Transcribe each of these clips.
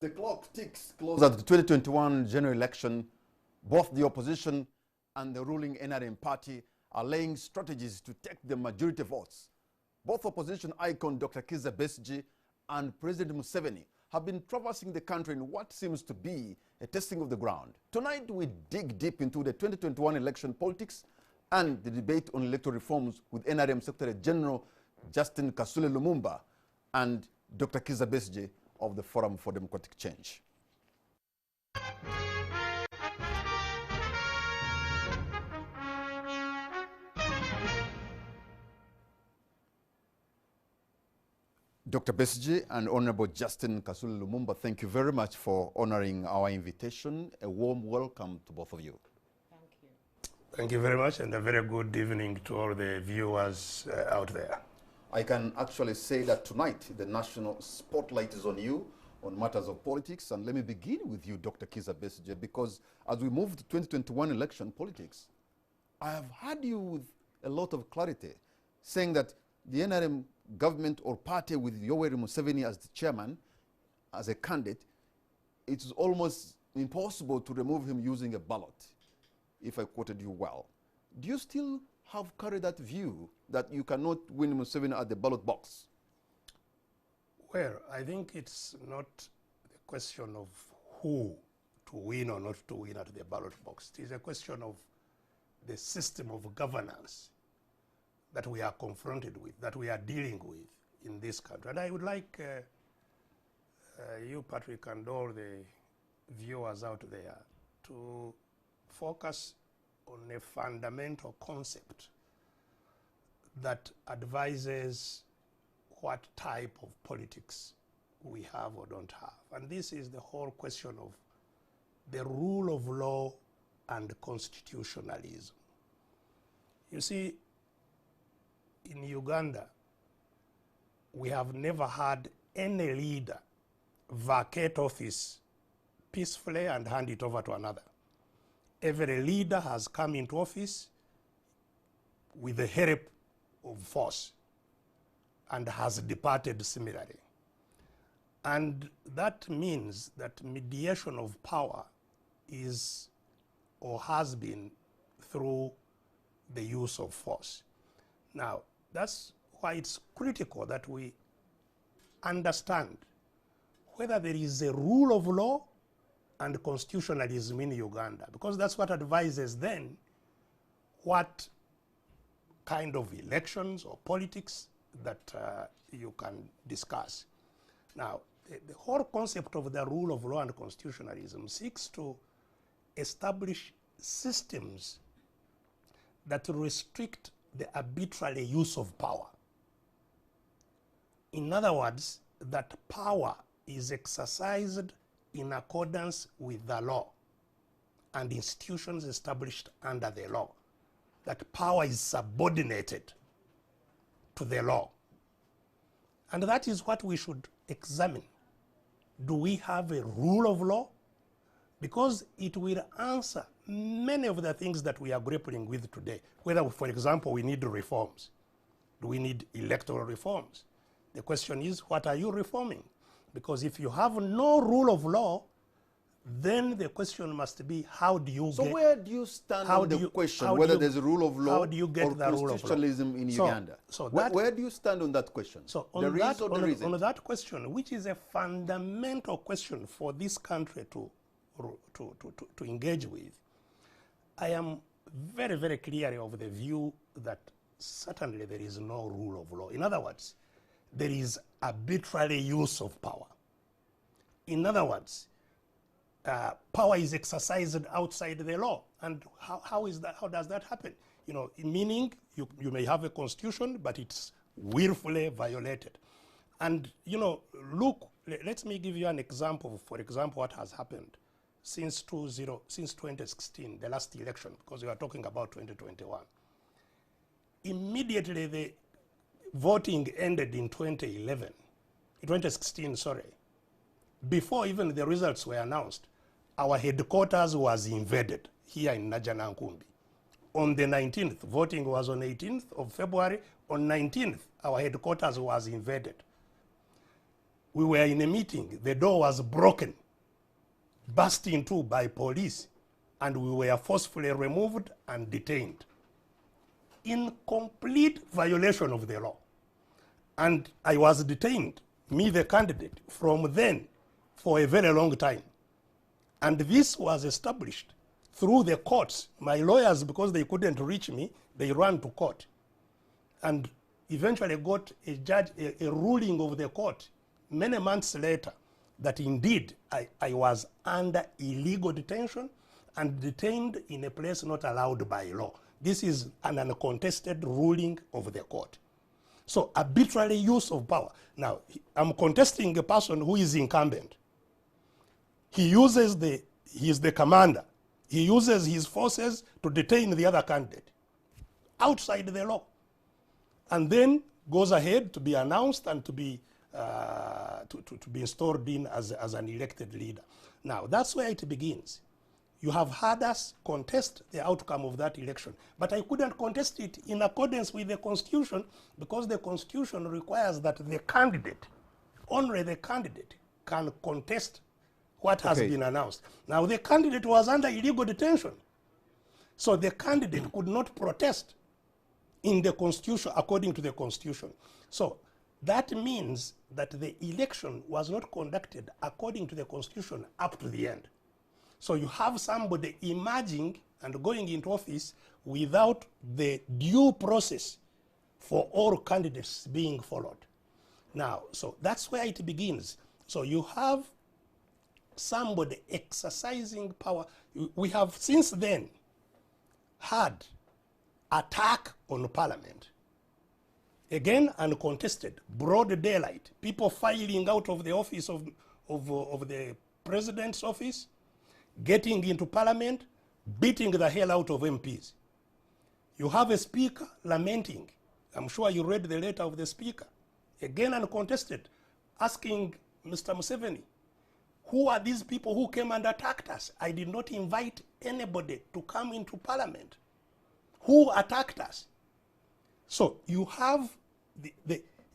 The clock ticks closer to the 2021 general election. Both the opposition and the ruling NRM party are laying strategies to take the majority votes. Both opposition icon Dr. Kizza Besigye and President Museveni have been traversing the country in what seems to be a testing of the ground. Tonight we dig deep into the 2021 election politics and the debate on electoral reforms with NRM Secretary General Justine Kasule Lumumba and Dr. Kizza Besigye of the Forum for Democratic Change. Dr. Besigye and Honorable Justine Kasule Lumumba, thank you very much for honoring our invitation. A warm welcome to both of you. Thank you. Thank you very much, and a very good evening to all the viewers out there. I can actually say that tonight the national spotlight is on you on matters of politics, and let me begin with you, Dr. Kizza Besigye, because as we move to 2021 election politics, I have heard you with a lot of clarity saying that the NRM government or party with Yoweri Museveni as the chairman, as a candidate, it's almost impossible to remove him using a ballot, if I quoted you well. Do you still have carried that view that you cannot win Museveni at the ballot box? Well, I think it's not the question of who to win or not to win at the ballot box. It is a question of the system of governance that we are confronted with, that we are dealing with in this country. And I would like you, Patrick, and all the viewers out there to focus on a fundamental concept that advises what type of politics we have or don't have. And this is the whole question of the rule of law and constitutionalism. You see, in Uganda, we have never had any leader vacate office peacefully and hand it over to another. Every leader has come into office with the help of force and has departed similarly. And that means that mediation of power is or has been through the use of force. Now, that's why it's critical that we understand whether there is a rule of law and constitutionalism in Uganda, because that's what advises then what kind of elections or politics that you can discuss. Now, the whole concept of the rule of law and constitutionalism seeks to establish systems that restrict the arbitrary use of power. In other words, that power is exercised in accordance with the law and institutions established under the law. That power is subordinated to the law. And that is what we should examine. Do we have a rule of law? Because it will answer many of the things that we are grappling with today. Whether, for example, we need reforms. Do we need electoral reforms? The question is, what are you reforming? Because if you have no rule of law, then the question must be, how do you so get... So where do you stand on the question whether there's a rule of law or constitutionalism in Uganda? Where do you stand on that question? So on that question, which is a fundamental question for this country to engage with, I am very, very clear of the view that certainly there is no rule of law. In other words, there is arbitrary use of power. In other words, power is exercised outside the law. And how is that? How does that happen? You know, meaning you may have a constitution, but it's willfully violated. And, you know, look, let me give you an example, for example, what has happened since 2016, the last election, because we are talking about 2021. Immediately the voting ended in 2016, sorry. Before even the results were announced, our headquarters was invaded here in Najanankumbi. On the 19th, voting was on 18th of February. On 19th, our headquarters was invaded. we were in a meeting, the door was broken, burst into by police, and we were forcefully removed and detained in complete violation of the law. And I was detained, me the candidate, from then for a very long time. And this was established through the courts. My lawyers, because they couldn't reach me, they ran to court and eventually got a ruling of the court many months later that indeed I was under illegal detention and detained in a place not allowed by law. This is an uncontested ruling of the court. So arbitrary use of power. Now, I'm contesting a person who is incumbent. He is the commander. He uses his forces to detain the other candidate outside the law, and then goes ahead to be announced and to be installed in as an elected leader. Now, that's where it begins. You have had us contest the outcome of that election, but I couldn't contest it in accordance with the Constitution because the Constitution requires that the candidate, only the candidate, can contest what has been announced. Now, the candidate was under illegal detention, so the candidate could not protest in the Constitution, according to the Constitution. So that means that the election was not conducted according to the Constitution up to the end. So you have somebody emerging and going into office without the due process for all candidates being followed. Now, so that's where it begins. So you have somebody exercising power. We have since then had attack on Parliament. Again, uncontested, broad daylight, people filing out of the office of the president's office, getting into Parliament, beating the hell out of MPs. You have a speaker lamenting. I'm sure you read the letter of the speaker. Again, uncontested, asking Mr. Museveni, who are these people who came and attacked us? I did not invite anybody to come into Parliament. Who attacked us? So you have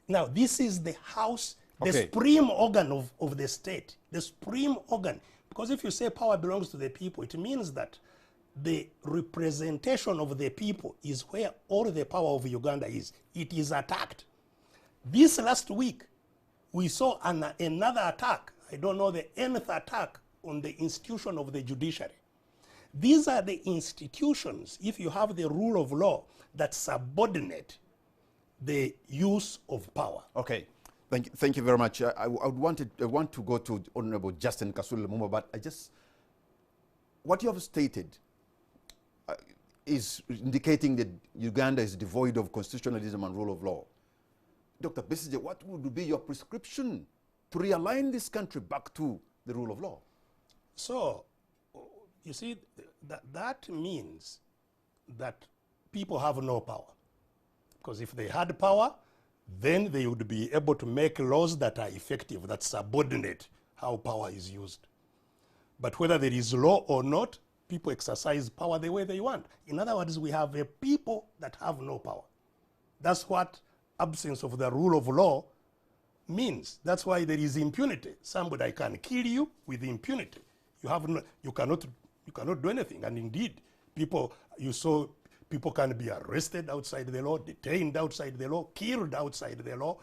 now this is the House, the supreme organ of the state, the supreme organ. Because if you say power belongs to the people, it means that the representation of the people is where all the power of Uganda is. It is attacked. This last week, we saw another attack, I don't know, the nth attack on the institution of the judiciary. These are the institutions, if you have the rule of law, that subordinate the use of power. Okay. Thank you very much. I want to go to Honorable Justine Kasule Lumumba, but what you have stated is indicating that Uganda is devoid of constitutionalism and rule of law. Dr. Besigye, what would be your prescription to realign this country back to the rule of law? So, you see, that means that people have no power. Because if they had power, then they would be able to make laws that are effective, that subordinate how power is used. But whether there is law or not, people exercise power the way they want. In other words, we have a people that have no power. That's what absence of the rule of law means. That's why there is impunity. Somebody can kill you with impunity. You cannot do anything. And indeed, people can be arrested outside the law, detained outside the law, killed outside the law,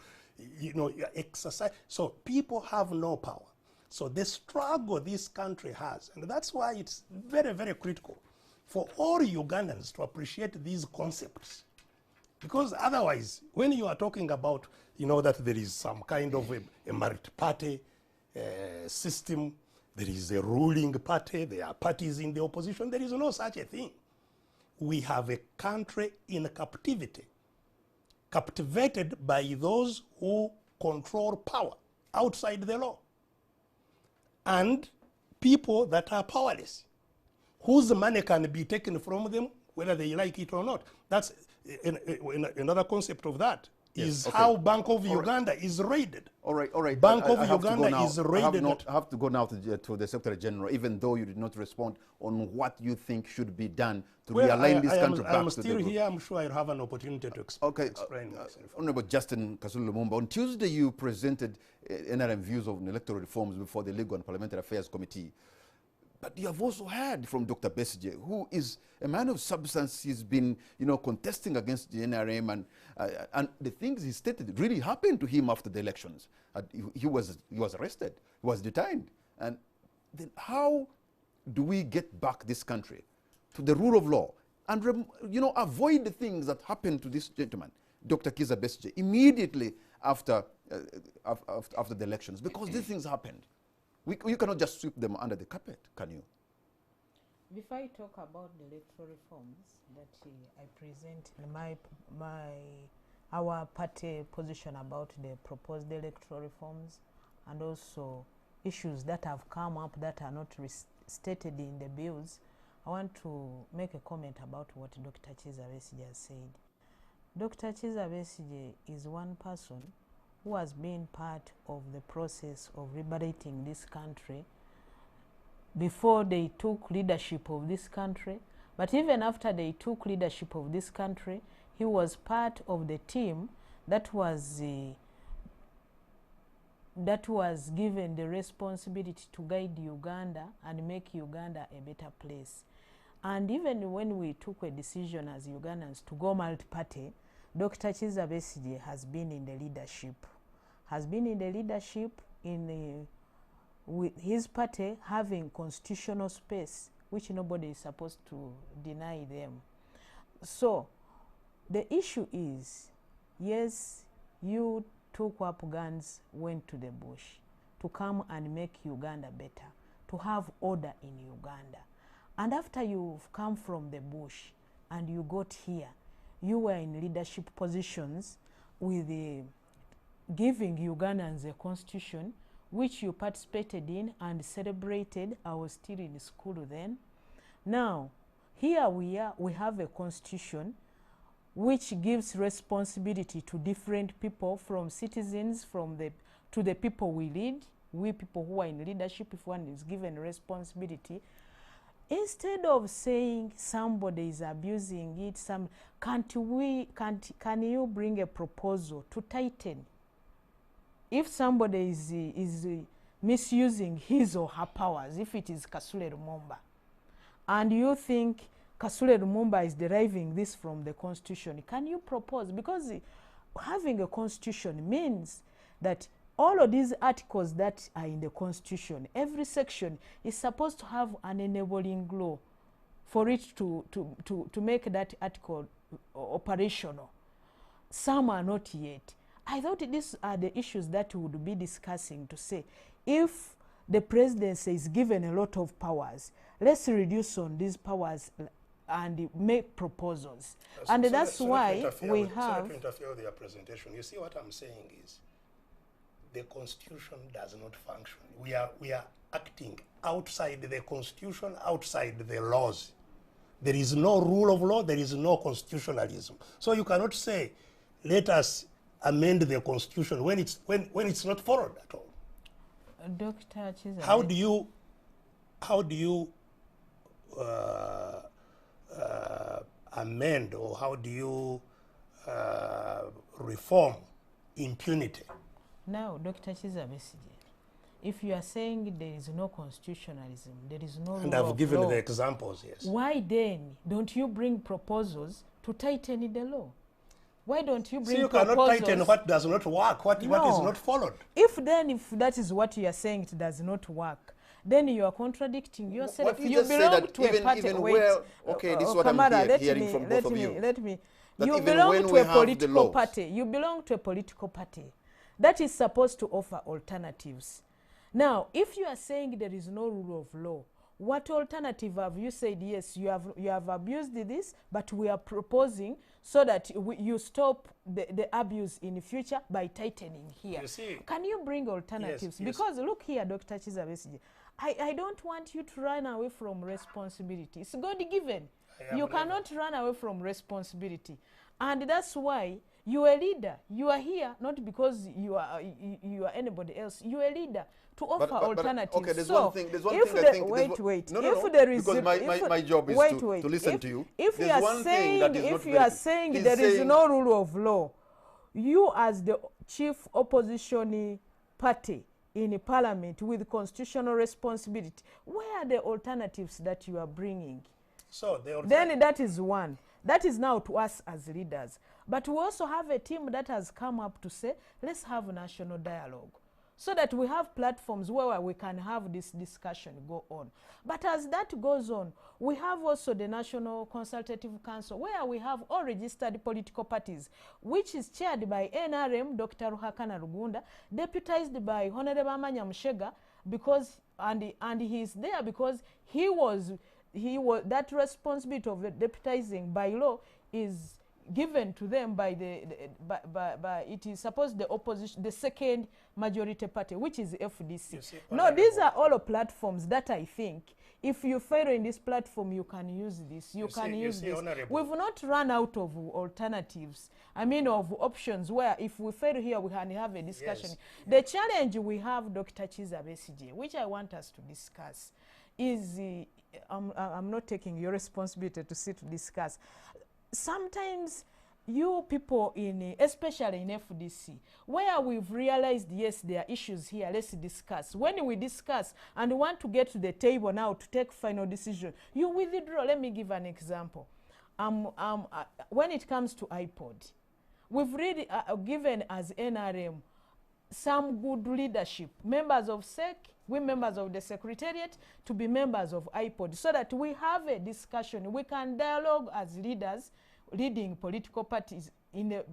exercise. So people have no power. So the struggle this country has, and that's why it's very, very critical for all Ugandans to appreciate these concepts. Because otherwise, when you are talking about, that there is some kind of a multi-party system, there is a ruling party, there are parties in the opposition, there is no such a thing. We have a country in captivity, captivated by those who control power outside the law, and people that are powerless, whose money can be taken from them, whether they like it or not. That's another concept of that. is okay. how Bank of All right. Uganda is raided. All right, all right. Bank I of have to go Uganda now. is raided. I have to go now to the Secretary General, even though you did not respond on what you think should be done to realign this country back I am to still the here. I'm sure I'll have an opportunity to explain myself. Honorable Justine Kasule Lumumba, on Tuesday you presented NRM views of electoral reforms before the Legal and Parliamentary Affairs Committee. But you have also heard from Dr. Besigye, who is a man of substance. He's been, contesting against the NRM, and the things he stated really happened to him after the elections. He was arrested, he was detained. And then how do we get back this country to the rule of law and, avoid the things that happened to this gentleman, Dr. Kizza Besigye, immediately after the elections? Because these things happened. You cannot just sweep them under the carpet, can you? Before I talk about the electoral reforms that I present our party position about the proposed electoral reforms, and also issues that have come up that are not stated in the bills, I want to make a comment about what Dr. Kizza Besigye has said. Dr. Kizza Besigye is one person who has been part of the process of liberating this country before they took leadership of this country. But even after they took leadership of this country, he was part of the team that was given the responsibility to guide Uganda and make Uganda a better place. And even when we took a decision as Ugandans to go multi-party, Dr. Kizza Besigye has been in the leadership. With his party having constitutional space, which nobody is supposed to deny them. So the issue is, yes, you two Wapugans went to the bush to come and make Uganda better, to have order in Uganda. And after you've come from the bush and you got here, you were in leadership positions with giving Ugandans a constitution, which you participated in and celebrated. I was still in school then. Now, here we are, we have a constitution which gives responsibility to different people, from citizens, to the people we lead, we people who are in leadership. If one is given responsibility, instead of saying somebody is abusing it, can you bring a proposal to tighten? If somebody is misusing his or her powers, if it is Kasule Lumumba, and you think Kasule Lumumba is deriving this from the constitution, can you propose? Because having a constitution means that all of these articles that are in the constitution, every section is supposed to have an enabling law for it to make that article operational. Some are not yet. I thought these are the issues that we would be discussing, to say, if the presidency is given a lot of powers, let's reduce on these powers and make proposals. And that's why we have... Sorry to interfere with your presentation. You see, what I'm saying is, the constitution does not function. We are acting outside the constitution, outside the laws. There is no rule of law, there is no constitutionalism. So you cannot say, let us amend the constitution when it's not followed at all. Dr. Kizza, how do you amend, or how do you reform impunity? Now, Dr. Kizza Besigye, if you are saying there is no constitutionalism, there is no and rule I've of given law, the examples, yes. why then don't you bring proposals to tighten the law? Why don't you bring proposals? So you cannot tighten what does not work, what is not followed. If that is what you are saying, it does not work, then you are contradicting yourself. What you belong to a party. Okay, this is what Kamara, I'm hearing from both of you. Let me. That You even belong when to we a have political the party. You belong to a political party that is supposed to offer alternatives. Now, if you are saying there is no rule of law, what alternative have you said? Yes, you have abused this, but we are proposing so that you stop the abuse in the future by tightening here. You see, can you bring alternatives? Yes. Because look here, Dr. Kizza Besigye, I don't want you to run away from responsibility. It's God given. You cannot run away from responsibility. And that's why You are a leader. You are here not because you are anybody else. You are a leader to offer alternatives. Okay, there's so one thing. There's one if thing I think. wait. No, If there is because my job is to listen to you. If you There's are one thing saying that is not if you are saying there is no rule of law, you as the chief opposition party in parliament with constitutional responsibility, where are the alternatives that you are bringing? So then that is one. That is now to us as leaders. But we also have a team that has come up to say, let's have a national dialogue, so that we have platforms where we can have this discussion go on. But as that goes on, we have also the National Consultative Council, where we have all registered political parties, which is chaired by NRM, Dr. Ruhakana Rugunda, deputized by Honorable Amanya Mushega, because and he is there because he was that responsibility of deputizing by law is given to them by by it is supposed the opposition, the second majority party, which is FDC. No, these are all platforms that I think if you fail in this platform, you can use this. You can use this. We've not run out of alternatives. I mean, of options where if we fail here, we can have a discussion. Yes. The challenge we have, Dr. Kizza Besigye, which I want us to discuss, is I'm not taking your responsibility to sit to discuss. Sometimes you people especially in FDC, where we've realized, yes, there are issues here, let's discuss. When we discuss and want to get to the table now to take final decision, you withdraw. Let me give an example. When it comes to iPod, we've really given as NRM some good leadership, members of SEC, we members of the Secretariat, to be members of iPod, so that we have a discussion. We can dialogue as leaders, leading political parties in the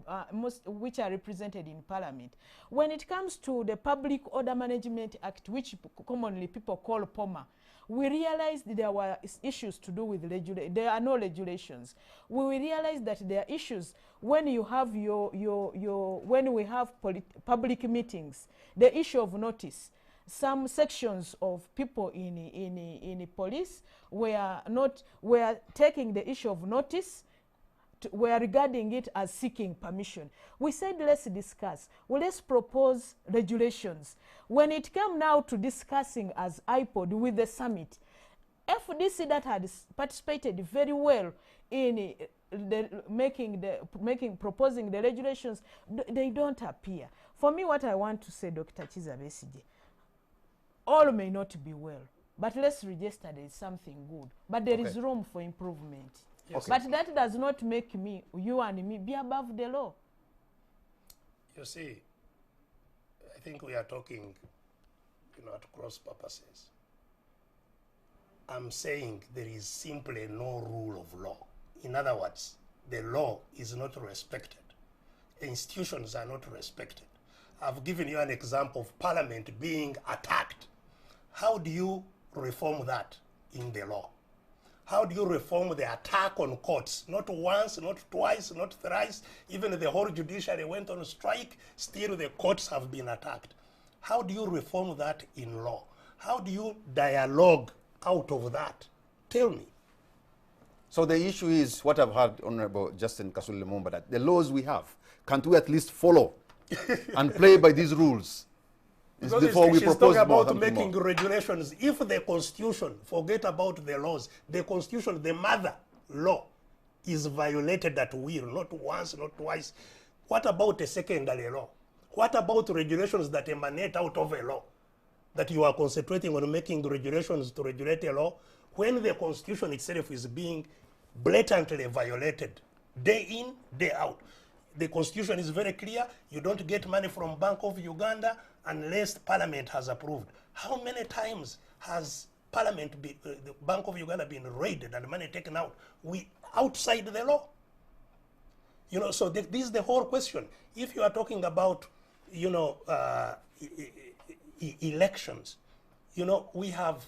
which are represented in Parliament. When it comes to the Public Order Management Act, which commonly people call POMA, we realized there were issues to do with there are no regulations. We realized that there are issues when you have when we have public meetings, the issue of notice. Some sections of people in police were taking the issue of notice, were regarding it as seeking permission. We said, let's discuss. Well, let's propose regulations. When it came now to discussing as iPod with the summit, FDC that had participated very well in proposing the regulations, they don't appear. For me, what I want to say, Dr. Kizza Besigye, all may not be well, but let's register there is something good. But there is room for improvement. Yes. But that does not make you and me, be above the law. You see, I think we are talking, at cross purposes. I'm saying there is simply no rule of law. In other words, the law is not respected. Institutions are not respected. I've given you an example of Parliament being attacked. How do you reform that in the law? How do you reform the attack on courts? Not once, not twice, not thrice. Even the whole judiciary went on strike. Still, the courts have been attacked. How do you reform that in law? How do you dialogue out of that? Tell me. So the issue is what I've heard, Honorable Justine Kasule Lumumba, that the laws we have, can't we at least follow and play by these rules? Because before we she's propose talking about more, making regulations. If the Constitution, forget about the laws, the Constitution, the mother law, is violated at will, not once, not twice, what about a secondary law? What about regulations that emanate out of a law? That you are concentrating on making regulations to regulate a law when the Constitution itself is being blatantly violated day in, day out. The Constitution is very clear. You don't get money from Bank of Uganda unless Parliament has approved. How many times has Parliament, the Bank of Uganda, been raided and money taken out? We outside the law. So this is the whole question. If you are talking about, elections, we have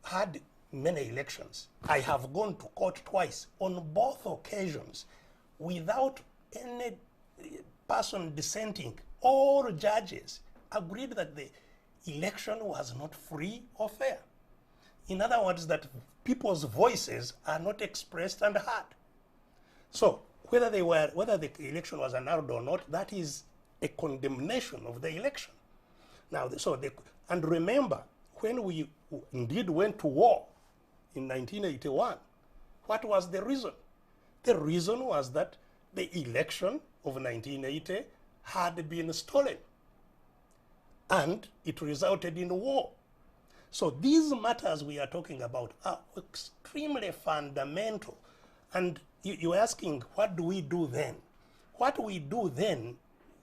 had many elections. I have gone to court twice on both occasions without any person dissenting. All judges agreed that the election was not free or fair. In other words, that people's voices are not expressed and heard. So whether the election was annulled or not, that is a condemnation of the election. Now, and remember, when we indeed went to war in 1981, what was the reason? The reason was that the election of 1980 had been stolen, and it resulted in war. So these matters we are talking about are extremely fundamental. And you're asking, what do we do then? What we do then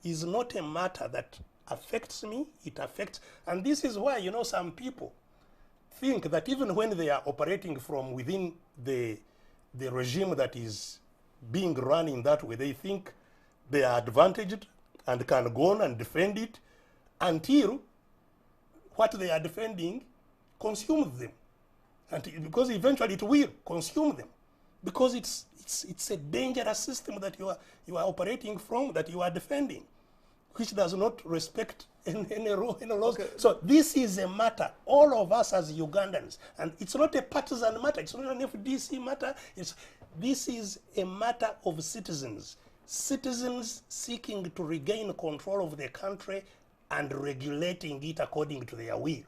is not a matter that affects me, it affects, and this is why, you know, some people think that even when they are operating from within the regime that is being run in that way, they think they are advantaged and can go on and defend it until what they are defending consumes them. And because eventually it will consume them. Because it's a dangerous system that you are operating from, that you are defending, which does not respect any laws. Okay. So this is a matter, all of us as Ugandans, and it's not a partisan matter, it's not an FDC matter, this is a matter of citizens. Citizens seeking to regain control of the country and regulating it according to their will.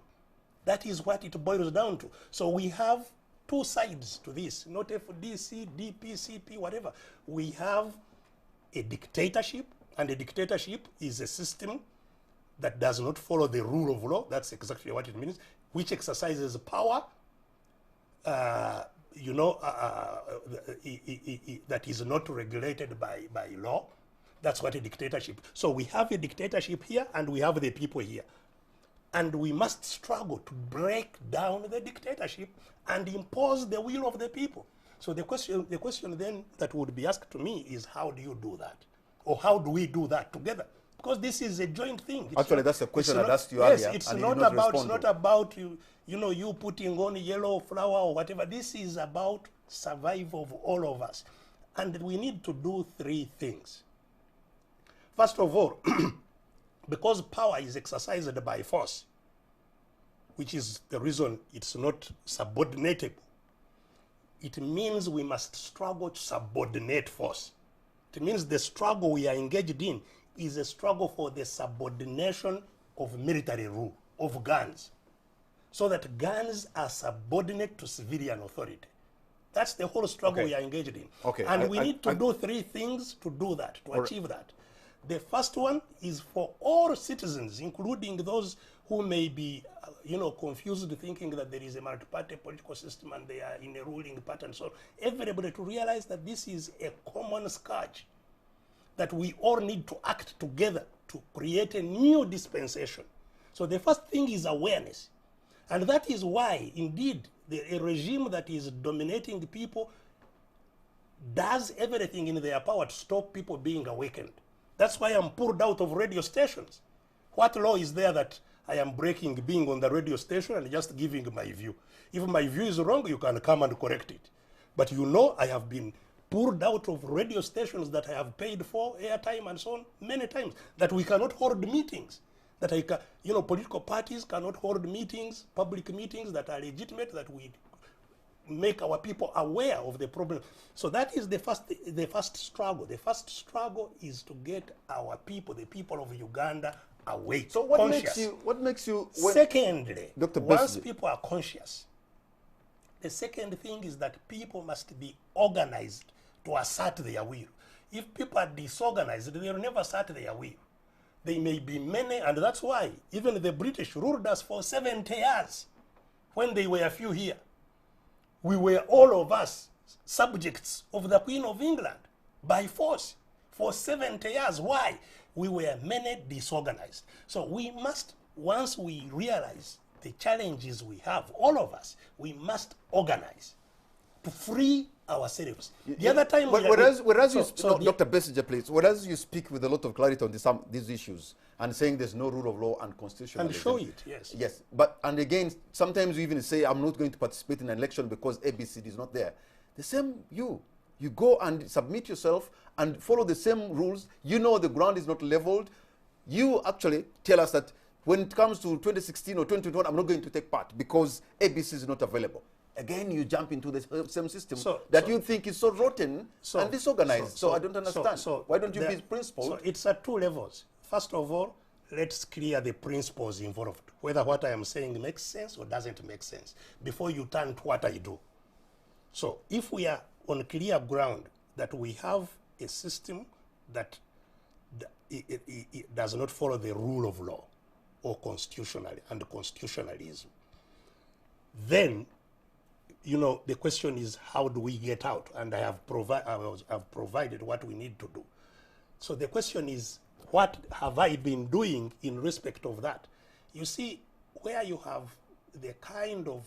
That is what it boils down to. So we have two sides to this, not FDC, DP, CP, whatever. We have a dictatorship, and a dictatorship is a system that does not follow the rule of law. That's exactly what it means, which exercises power, that is not regulated by law. That's what a dictatorship. So we have a dictatorship here, and we have the people here. And we must struggle to break down the dictatorship and impose the will of the people. So the question then that would be asked to me is, how do you do that? Or how do we do that together? Because this is a joint thing. Actually, that's a question I asked you earlier. Yes, it's not about you putting on yellow flower or whatever. This is about survival of all of us. And we need to do three things. First of all, because power is exercised by force, which is the reason it's not subordinatable, it means we must struggle to subordinate force. It means the struggle we are engaged in is a struggle for the subordination of military rule, of guns, so that guns are subordinate to civilian authority. That's the whole struggle we are engaged in. Okay. And we need to do three things to do that, to achieve that. The first one is for all citizens, including those who may be, confused, thinking that there is a multi-party political system and they are in a ruling pattern. So everybody to realize that this is a common scourge, that we all need to act together to create a new dispensation. So the first thing is awareness. And that is why, indeed, a regime that is dominating the people does everything in their power to stop people being awakened. That's why I'm pulled out of radio stations. What law is there that I am breaking being on the radio station and just giving my view? If my view is wrong, you can come and correct it. But I have been pulled out of radio stations that I have paid for airtime and so on many times, that we cannot hold meetings, that political parties cannot hold meetings, public meetings that are legitimate, that we make our people aware of the problem. So that is the first struggle. The first struggle is to get our people, the people of Uganda, awake, so what makes you secondly, Dr. once people are conscious, the second thing is that people must be organized to assert their will. If people are disorganized, they will never assert their will. They may be many, and that's why even the British ruled us for 70 years when they were few here. We were all of us subjects of the Queen of England by force for 70 years. Why? We were many disorganized. So we must, once we realize the challenges we have, all of us, we must organize to free ourselves. The other time, Dr. Besigye, please, whereas you speak with a lot of clarity on these issues and saying there's no rule of law and constitutionalism. And show it, yes. Yes, and again, sometimes you even say, I'm not going to participate in an election because ABCD is not there. The same you go and submit yourself and follow the same rules. The ground is not leveled. You actually tell us that when it comes to 2016 or 2021, I'm not going to take part because ABC is not available. again you jump into the same system So- that so- you think is so rotten and disorganized. So I don't understand. Why don't you there- be principled? So it's at two levels. First of all, let's clear the principles involved, whether what I am saying makes sense or doesn't make sense, before you turn to what I do. So if we are on clear ground that we have a system that it does not follow the rule of law or constitutionalism, then, you know, the question is, how do we get out? And I have provided what we need to do. So the question is, what have I been doing in respect of that? You see, where you have the kind of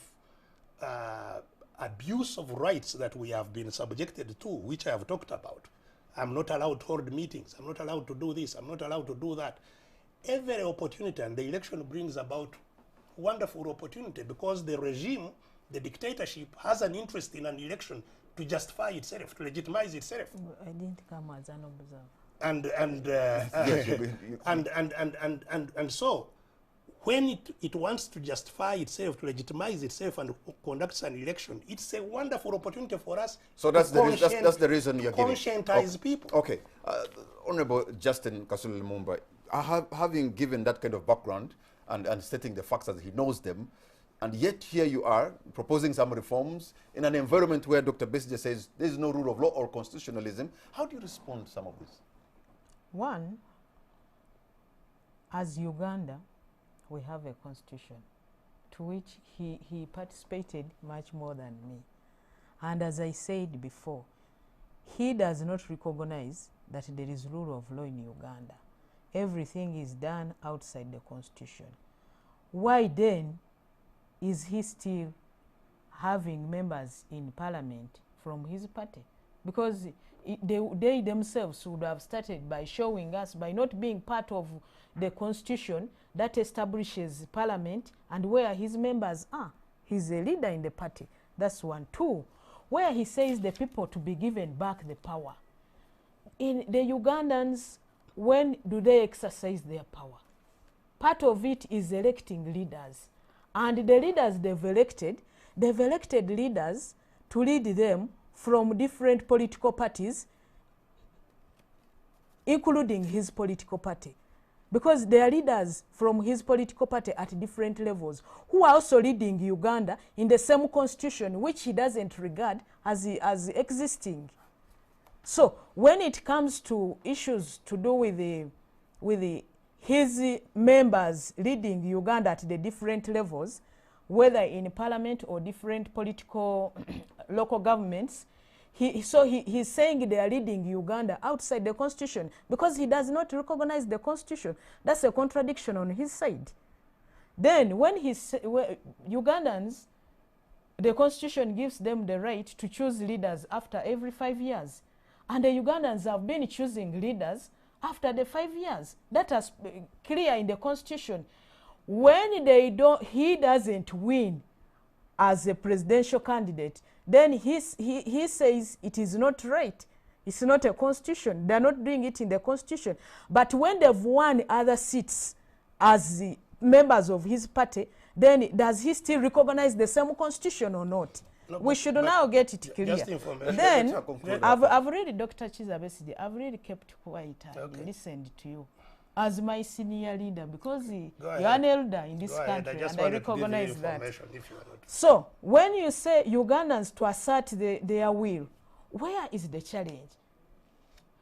abuse of rights that we have been subjected to, which I have talked about. I'm not allowed to hold meetings. I'm not allowed to do this. I'm not allowed to do that. Every opportunity, and the election brings about wonderful opportunity, because the regime, the dictatorship, has an interest in an election to justify itself, to legitimize itself. I didn't come as an observer. And so when it wants to justify itself, to legitimize itself, and conducts an election, it's a wonderful opportunity for us. So that's the reason you're giving. Conscientize people. Okay, Honorable Justine Kasule Lumumba, having given that kind of background and stating the facts as he knows them, and yet here you are proposing some reforms in an environment where Dr. Besigye says there is no rule of law or constitutionalism. How do you respond to some of this? One, as Uganda, we have a constitution to which he participated much more than me. And as I said before, he does not recognize that there is rule of law in Uganda. Everything is done outside the constitution. Why then is he still having members in parliament from his party? Because they themselves would have started by showing us, by not being part of the constitution that establishes parliament and where his members are. He's a leader in the party. That's one. Two, where he says the people to be given back the power. In the Ugandans, when do they exercise their power? Part of it is electing leaders. And the leaders they've elected leaders to lead them from different political parties, including his political party. Because they are leaders from his political party at different levels who are also leading Uganda in the same constitution, which he doesn't regard as existing. So when it comes to issues to do with his members leading Uganda at the different levels, whether in parliament or different political local governments, he's saying they are leading Uganda outside the constitution because he does not recognize the constitution. That's a contradiction on his side. Then when Ugandans, the constitution gives them the right to choose leaders after every 5 years. And the Ugandans have been choosing leaders after the 5 years. That is clear in the constitution. When he doesn't win as a presidential candidate, then he says it is not right. It's not a constitution. They're not doing it in the constitution. But when they've won other seats as the members of his party, then does he still recognize the same constitution or not? No, we should now get it clear. Then, I've read Dr. Kizza Besigye. I've really kept quiet and listened to you as my senior leader, because you are an elder in this country, and I recognize that. So, when you say Ugandans to assert their will, where is the challenge?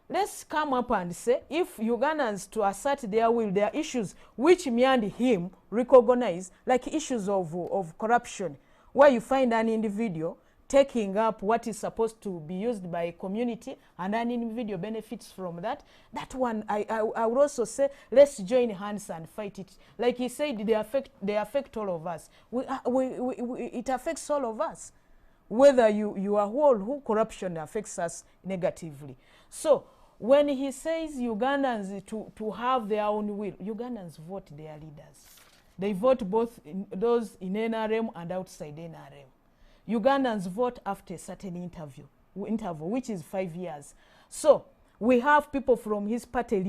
Let's come up and say, if Ugandans to assert their will, there are issues which me and him recognize, like issues of corruption, where you find an individual taking up what is supposed to be used by a community and an individual benefits from that. That one, I would also say, let's join hands and fight it. Like he said, they affect all of us. It affects all of us. Whether you are who corruption affects us negatively. So when he says Ugandans to have their own will, Ugandans vote their leaders. They vote both those in NRM and outside NRM. Ugandans vote after a certain interval, which is 5 years. So we have people from his party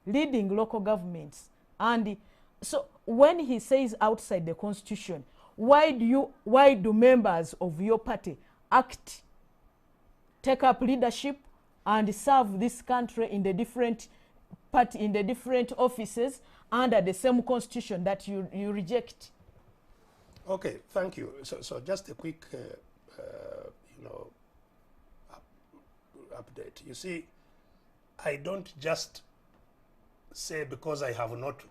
leading local governments. And so when he says outside the constitution, why do members of your party take up leadership and serve this country in the different offices under the same constitution that you reject? Okay, thank you. So just a quick, update. You see, I don't just say because I have not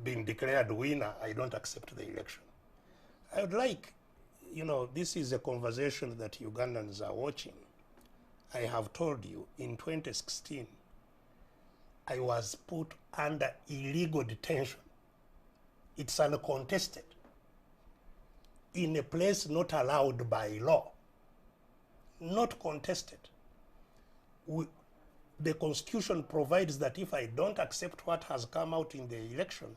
been declared winner, I don't accept the election. I would like, this is a conversation that Ugandans are watching. I have told you, in 2016, I was put under illegal detention. It's uncontested, in a place not allowed by law, not contested. The Constitution provides that if I don't accept what has come out in the election,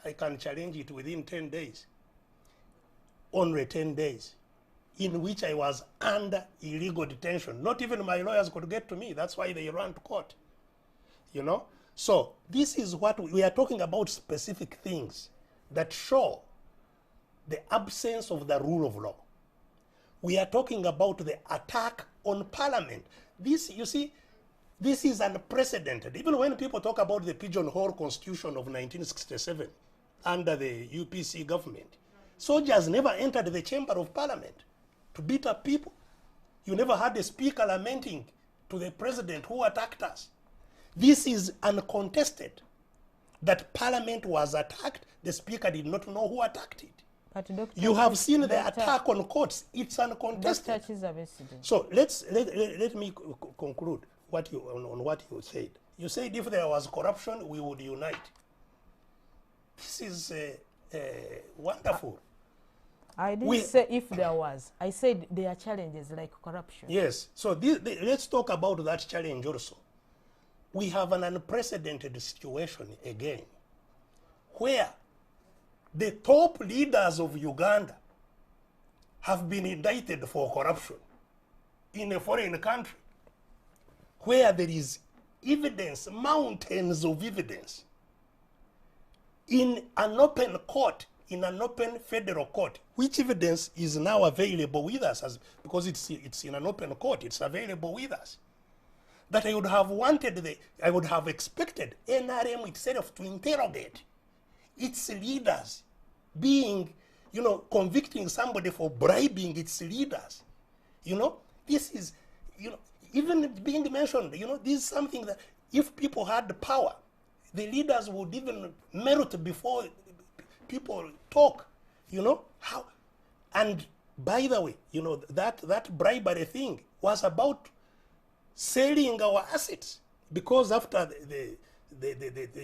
I can challenge it within 10 days, only 10 days, in which I was under illegal detention. Not even my lawyers could get to me. That's why they ran to court, So this is what we are talking about, specific things that show the absence of the rule of law. We are talking about the attack on parliament. This, you see, this is unprecedented. Even when people talk about the pigeonhole constitution of 1967 under the UPC government, soldiers never entered the chamber of parliament to beat up people. You never had a speaker lamenting to the president who attacked us. This is uncontested. That parliament was attacked, the speaker did not know who attacked it. But you have seen the attack on courts. It's uncontested. So let me conclude on what you said. You said if there was corruption, we would unite. This is wonderful. I didn't say if there was. I said there are challenges like corruption. Yes. So let's talk about that challenge also. We have an unprecedented situation again, where the top leaders of Uganda have been indicted for corruption in a foreign country, where there is evidence, mountains of evidence, in an open court, in an open federal court, which evidence is now available with us, because it's in an open court, it's available with us. That I would have wanted, I would have expected NRM itself to interrogate its leaders, being, convicting somebody for bribing its leaders. This is, even being mentioned, this is something that if people had the power, the leaders would even merit before people talk, how. And by the way, that bribery thing was about selling our assets, because after the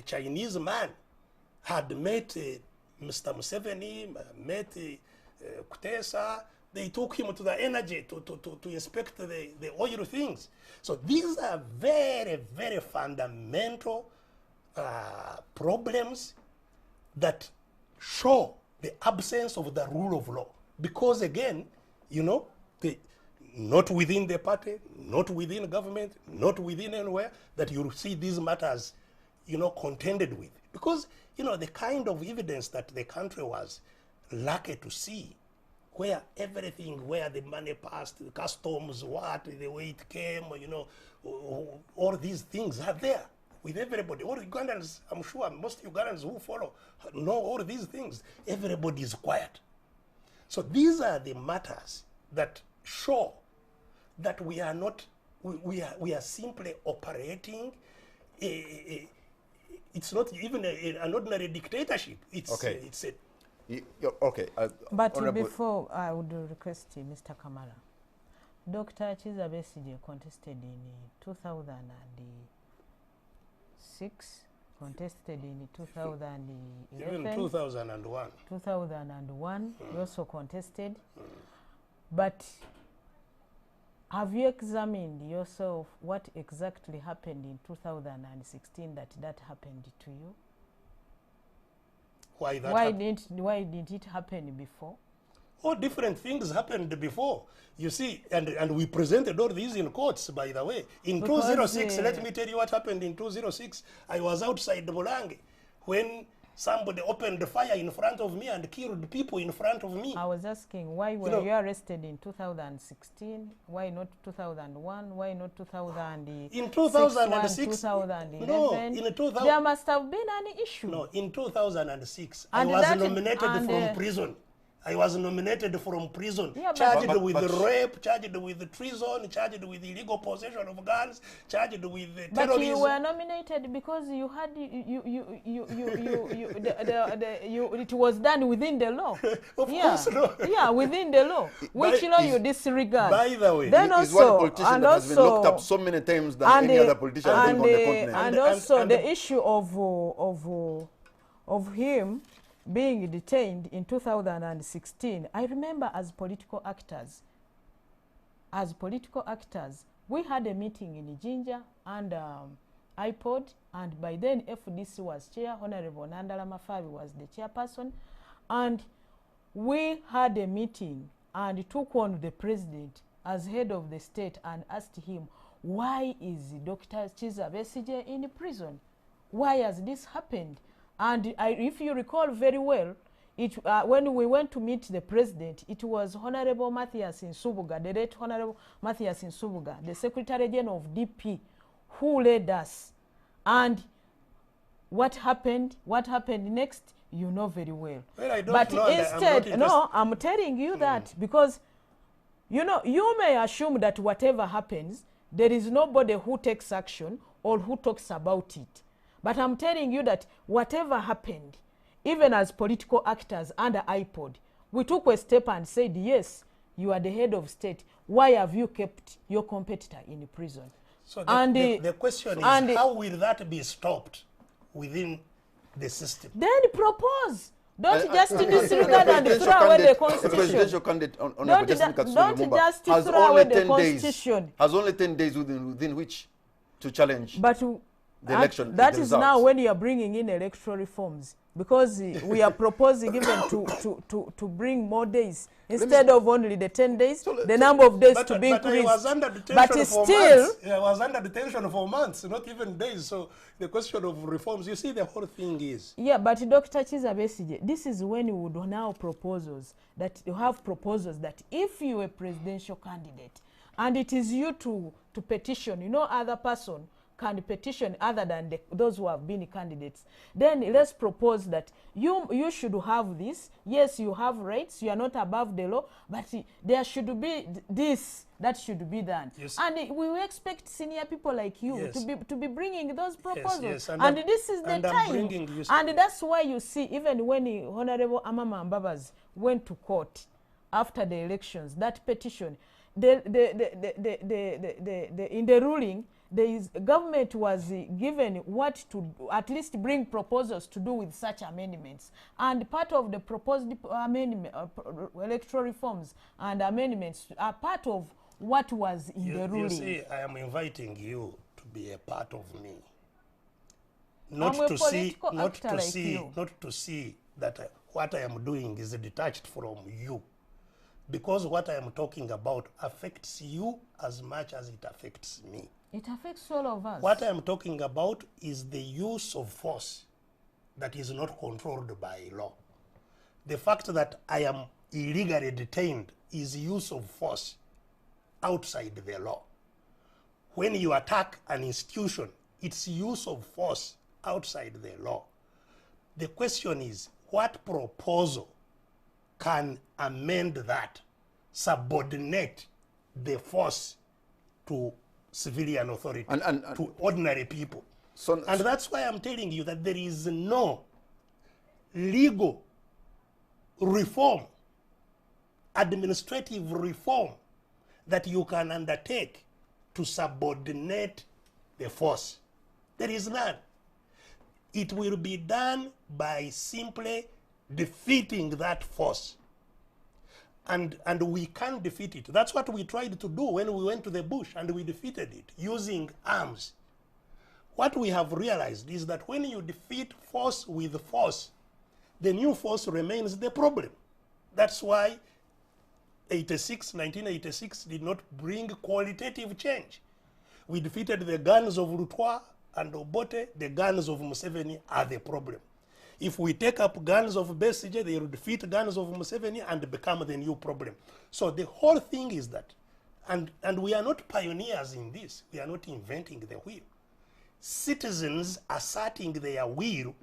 Chinese man had met Mr. Museveni, met Kutesa, they took him to the energy to inspect the oil things. So these are very, very fundamental problems that show the absence of the rule of law. Because again, not within the party, not within government, not within anywhere, that you see these matters, contended with. Because, the kind of evidence that the country was lucky to see, where everything, where the money passed, the customs, the way it came, all these things are there with everybody. All Ugandans, I'm sure most Ugandans who follow know all these things. Everybody is quiet. So these are the matters that show that we are not, we are simply operating. It's not even an ordinary dictatorship. It's okay. It's a. Okay. But before I would request Mr. Kamara, Dr. Kizza Besigye contested in 2006, contested in 2011. Even 2001. 2001, he also contested. But have you examined yourself what exactly happened in 2016 that happened to you? Why that? Why did it happen before? Oh, different things happened before. You see, and we presented all these in courts, by the way. In because 2006, let me tell you what happened in 2006. I was outside Mulange when Somebody opened the fire in front of me and killed people in front of me. I was asking, why were you arrested in 2016? Why not 2001? Why not 2006? In 2006, 2011? no, in 2000, there must have been an issue. No, in 2006, And I was that- nominated and, from prison. I was nominated from prison, Yeah, charged but- with but- rape, charged with treason, charged with illegal possession of guns, charged with But terrorism. you were nominated because you had it was done within the law. Of Yeah. course, no. Yeah, within the law, which law you disregard. By the way, Then He's one also, politician and that has been also, locked up so many times than any other politician I think on the continent. and And- also and- the issue of him being detained in 2016. I remember as political actors, we had a meeting in Jinja and iPod, and by then FDC was chair, Honorable Nandala Mafabi was the chairperson, and we had a meeting and took on the president as head of the state and asked him, why is Dr. Kizza Besigye in prison? Why has this happened? And if you recall very well, when we went to meet the president, it was Honorable Matthias Nsubuga, the late Honorable Matthias Nsubuga, the Secretary General of DP, who led us. And what happened next, you know very well. Well, I don't But know, and instead, no, I'm telling you that because, you know, you may assume that whatever happens, there is nobody who takes action or who talks about it. But I'm telling you that whatever happened, even as political actors under iPod, we took a step and said, yes, you are the head of state. Why have you kept your competitor in prison? So And the question is, how will that be stopped within the system? Then propose. Don't just disregard and throw away the The constitution. presidential candidate, Honorable Don't Justine Kasule don't Lumumba, just has throw away only the 10 constitution. days. Has only 10 days within which to challenge. But The election, that the is results. now when you are bringing in electoral reforms, because we are proposing even to bring more days instead of only the 10 days, the number of days to be But I was increased. under detention But for still, months. I was under detention for months, not even days. So the question of reforms, you see, the whole thing is. yeah, but Dr. Kizza Besigye, this is when you would now proposals that you have proposals that if you are a presidential candidate and it is you to petition, you know, other person can petition other than those who have been candidates, then let's propose that you should have this. Yes, you have rights, you are not above the law, but there should be this that should be done. Yes. And we expect senior people like you Yes. to be bringing those proposals. yes, and and this is the and I'm time. bringing you- And that's why you see, even when Honorable Amama Mbabas went to court after the elections, that petition, in the ruling, government was given what to at least bring proposals to do with such amendments, and part of the proposed amendment, electoral reforms and amendments are part of what was in the ruling. You see, I am inviting you to be a part of me. I'm Not a to see, political not actor to like see, you. not to see that what I am doing is detached from you, because what I am talking about affects you as much as it affects me. It affects all of us. What I am talking about is the use of force that is not controlled by law. The fact that I am illegally detained is use of force outside the law. When you attack an institution, it's use of force outside the law. The question is, what proposal can amend that, subordinate the force to civilian authority, And to ordinary people? So, And that's why I'm telling you that there is no legal reform, administrative reform that you can undertake to subordinate the force. There is none. It will be done by simply defeating that force. And we can defeat it. That's what we tried to do when we went to the bush, and we defeated it using arms. What we have realized is that when you defeat force with force, the new force remains the problem. That's why 1986 did not bring qualitative change. We defeated the guns of Rutwa and Obote. The guns of Museveni are the problem. If we take up guns of Besigye, they will defeat guns of Museveni and become the new problem. So the whole thing is that, and we are not pioneers in this. We are not inventing the wheel. Citizens asserting their will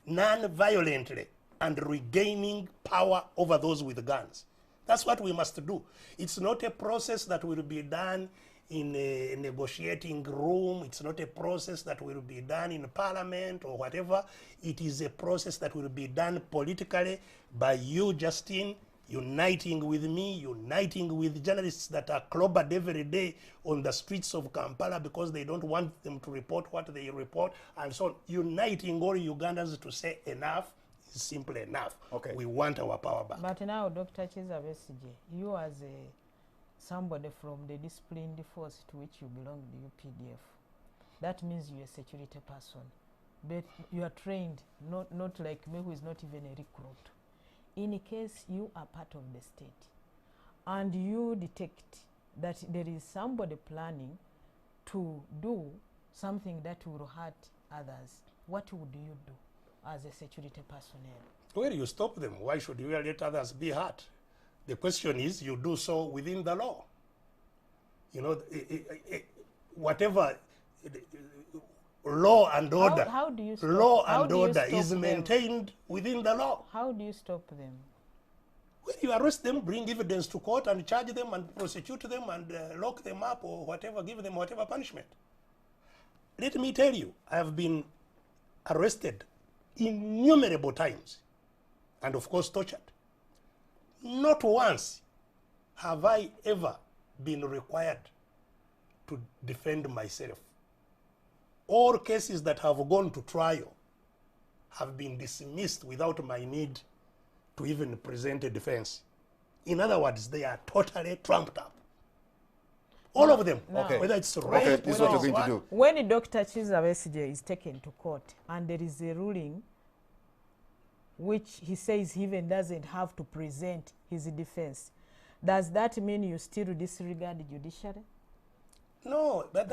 non-violently and regaining power over those with guns. That's what we must do. It's not a process that will be done in a negotiating room. It's not a process that will be done in parliament or whatever. It is a process that will be done politically by you, Justine, uniting with me, uniting with journalists that are clobbered every day on the streets of Kampala because they don't want them to report what they report, and so on. Uniting all Ugandans to say enough is simply enough. Okay. We want our power back. But now, Dr. Kizza Besigye, you as somebody from the disciplined force to which you belong, the UPDF, that means you're a security person. But you are trained, not like me who is not even a recruit. In case you are part of the state and you detect that there is somebody planning to do something that will hurt others, what would you do as a security personnel? Well, you stop them. Why should you let others be hurt? The question is, you do so within the law. You know, whatever law and order. How do you stop? Law and order is maintained within the law. How do you stop them? Well, you arrest them, bring evidence to court, and charge them, and prosecute them, and lock them up, or whatever, give them whatever punishment. Let me tell you, I have been arrested innumerable times, and of course tortured. Not once have I ever been required to defend myself. All cases that have gone to trial have been dismissed without my need to even present a defense. In other words, they are totally trumped up. All of them, Okay. whether it's rape, Okay, this is what you're going to do. When Dr. Kizza Besigye is taken to court and there is a ruling which he says he even doesn't have to present his defense, does that mean you still disregard the judiciary? No, that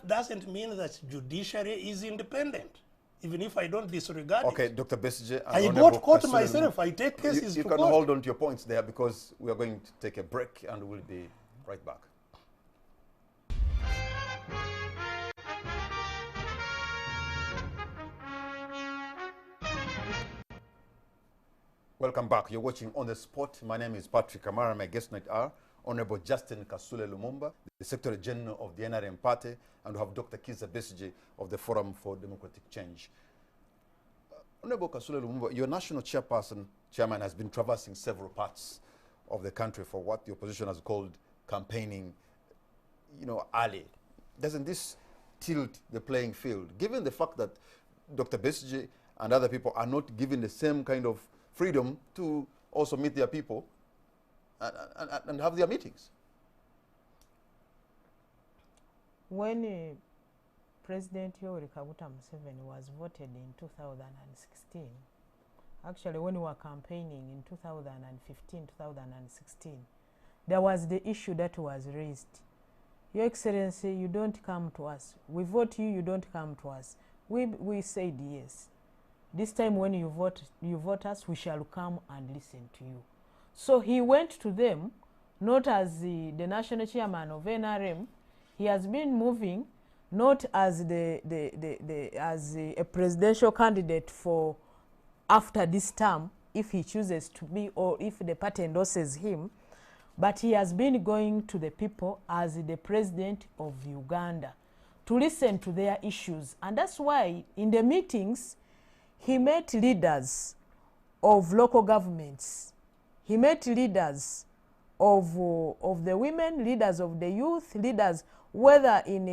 doesn't mean that judiciary is independent. Even if I don't disregard Okay, it. Dr. Besigye. I go to court myself. I take cases You to can court. hold on to your points there because we are going to take a break and we'll be right back. Welcome back. You're watching On the Spot. My name is Patrick Kamara. My guest tonight are Honorable Justine Kasule Lumumba, the Secretary General of the NRM Party, and we have Dr. Kizza Besigye of the Forum for Democratic Change. Honorable Kasule Lumumba, your national chairman has been traversing several parts of the country for what the opposition has called campaigning, early. Doesn't this tilt the playing field, given the fact that Dr. Besigye and other people are not given the same kind of freedom to also meet their people and have their meetings? When President Yoweri Kaguta Museveni was voted in 2016, actually when we were campaigning in 2015, 2016, there was the issue that was raised. Your Excellency, you don't come to us. We vote you, you don't come to us. We said yes. This time when you vote us, we shall come and listen to you. So he went to them, not as the national chairman of NRM. He has been moving, not as as a presidential candidate for after this term, if he chooses to be or if the party endorses him, but he has been going to the people as the president of Uganda to listen to their issues. And that's why in the meetings, he met leaders of local governments. He met leaders of the women, leaders of the youth, leaders whether in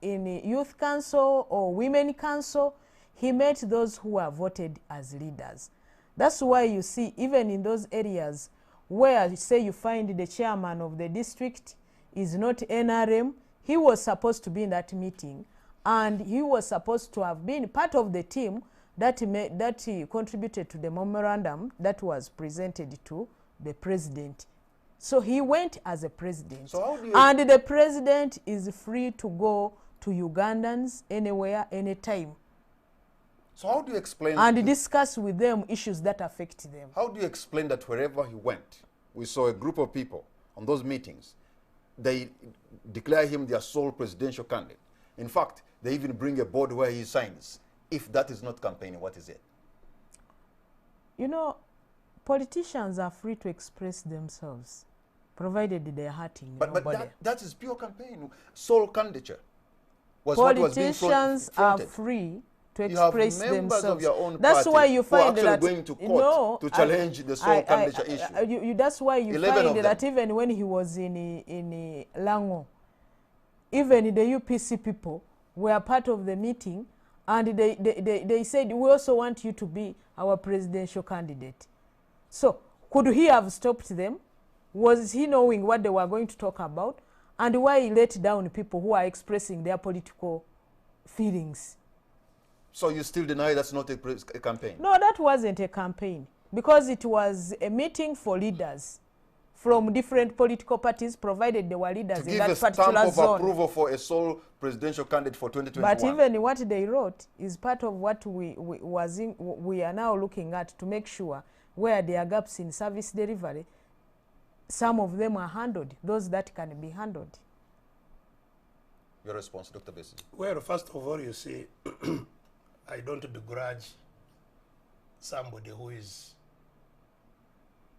a youth council or women council. He met those who are voted as leaders. That's why you see, even in those areas where, say, you find the chairman of the district is not NRM, he was supposed to be in that meeting, and he was supposed to have been part of the team that he contributed to the memorandum that was presented to the president. So he went as a president. So how do you and the president is free to go to Ugandans anywhere, anytime. So how do you explain... And discuss with them issues that affect them. How do you explain that wherever he went, we saw a group of people on those meetings, they declare him their sole presidential candidate. In fact, they even bring a board where he signs. If that is not campaigning, what is it? You know, politicians are free to express themselves, provided they're hurting nobody. But that is pure campaign. Sole candidature was what was being Politicians are free to express you have members themselves. Of your own that's party why you find who are that going to court to challenge the sole candidature issue. That's why you find that even when he was in Lango, even the UPC people were part of the meeting, and they said, we also want you to be our presidential candidate. So could he have stopped them? Was he knowing what they were going to talk about? And why he let down people who are expressing their political feelings? So you still deny that's not a campaign? No, that wasn't a campaign, because it was a meeting for leaders from different political parties, provided they were leaders in that particular zone. To give a stamp of approval for a sole presidential candidate for 2021. But even what they wrote is part of what we are now looking at to make sure where there are gaps in service delivery, some of them are handled, those that can be handled. Your response, Dr. Besigye? Well, first of all, you see, I don't begrudge somebody who is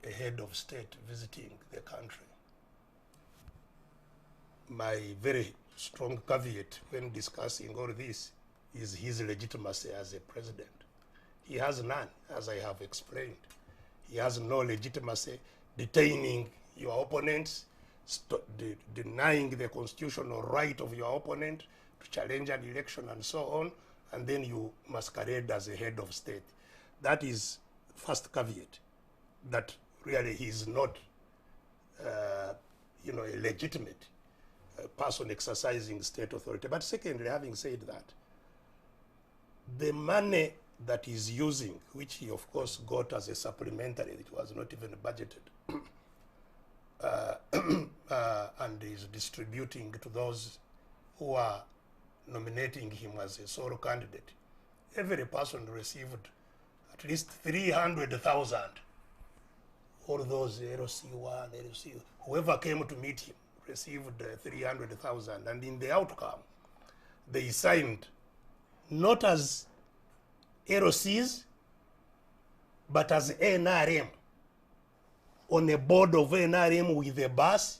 a head of state visiting the country. My very strong caveat when discussing all this is his legitimacy as a president. He has none, as I have explained. He has no legitimacy detaining your opponents, denying the constitutional right of your opponent to challenge an election and so on, and then you masquerade as a head of state. That is first caveat, that really he is not a legitimate person exercising state authority. But secondly, having said that, the money that he's using, which he of course got as a supplementary, it was not even budgeted, and is distributing to those who are nominating him as a sole candidate. Every person received at least 300,000. All those LC1, LC, whoever came to meet him received 300,000. And in the outcome, they signed not as LCs, but as NRM, on a board of NRM with a bus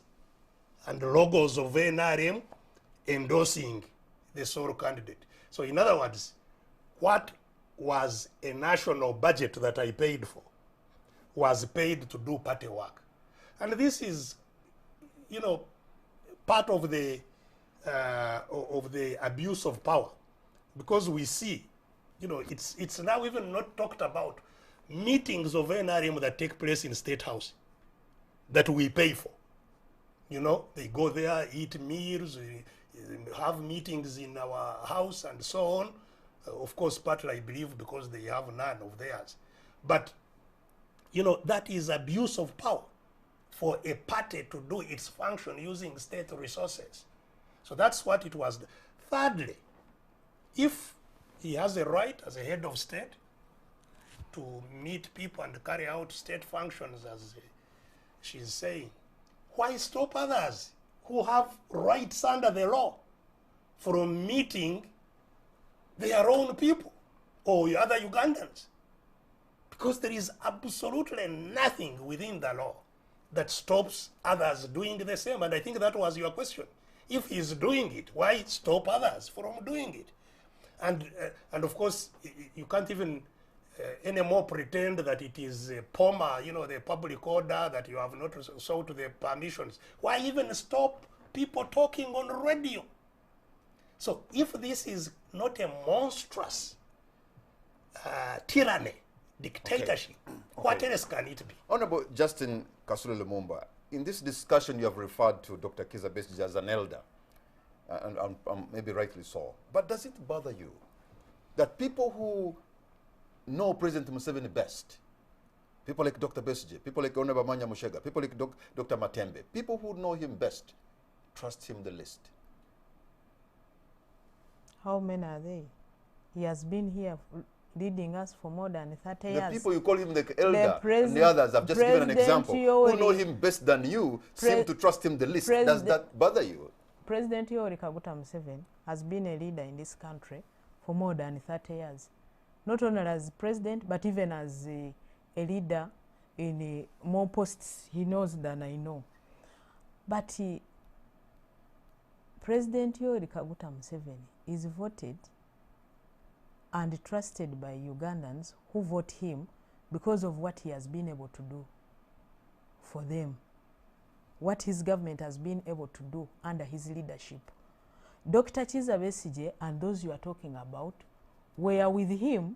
and logos of NRM endorsing the sole candidate. So in other words, what was a national budget that I paid for was paid to do party work. And this is, part of the abuse of power, because we see, it's now even not talked about meetings of NRM that take place in State House that we pay for. They go there, eat meals, have meetings in our house and so on. Of course, partly I believe because they have none of theirs. But, that is abuse of power for a party to do its function using state resources. So that's what it was. Thirdly, if he has a right as a head of state to meet people and carry out state functions, as she's saying, why stop others who have rights under the law from meeting their own people or other Ugandans? Because there is absolutely nothing within the law that stops others doing the same. And I think that was your question. If he's doing it, why stop others from doing it? And of course, you can't even anymore pretend that it is POMA, the public order, that you have not sought the permissions. Why even stop people talking on radio? So if this is not a monstrous tyranny, dictatorship, what else can it be? Honorable Justine Kasule Lumumba, in this discussion you have referred to Dr. Kizza Besigye as an elder, and maybe rightly so. But does it bother you that people who know President Museveni best, people like Dr. Besigye, people like Honorable Manya Mushega, people like Dr. Matembe, people who know him best, trust him the least? How many are they? He has been here leading us for more than 30 The years. people you call him the elder and the others, I've just given an example, who know him best than you, seem to trust him the least. Does that bother you? President Yoweri Kaguta Museveni has been a leader in this country for more than 30 years. Not only as president, but even as a leader in more posts he knows than I know. But President Yoweri Kaguta Museveni is voted and trusted by Ugandans who vote him because of what he has been able to do for them, what his government has been able to do under his leadership. Dr. Kizza Besigye and those you are talking about were with him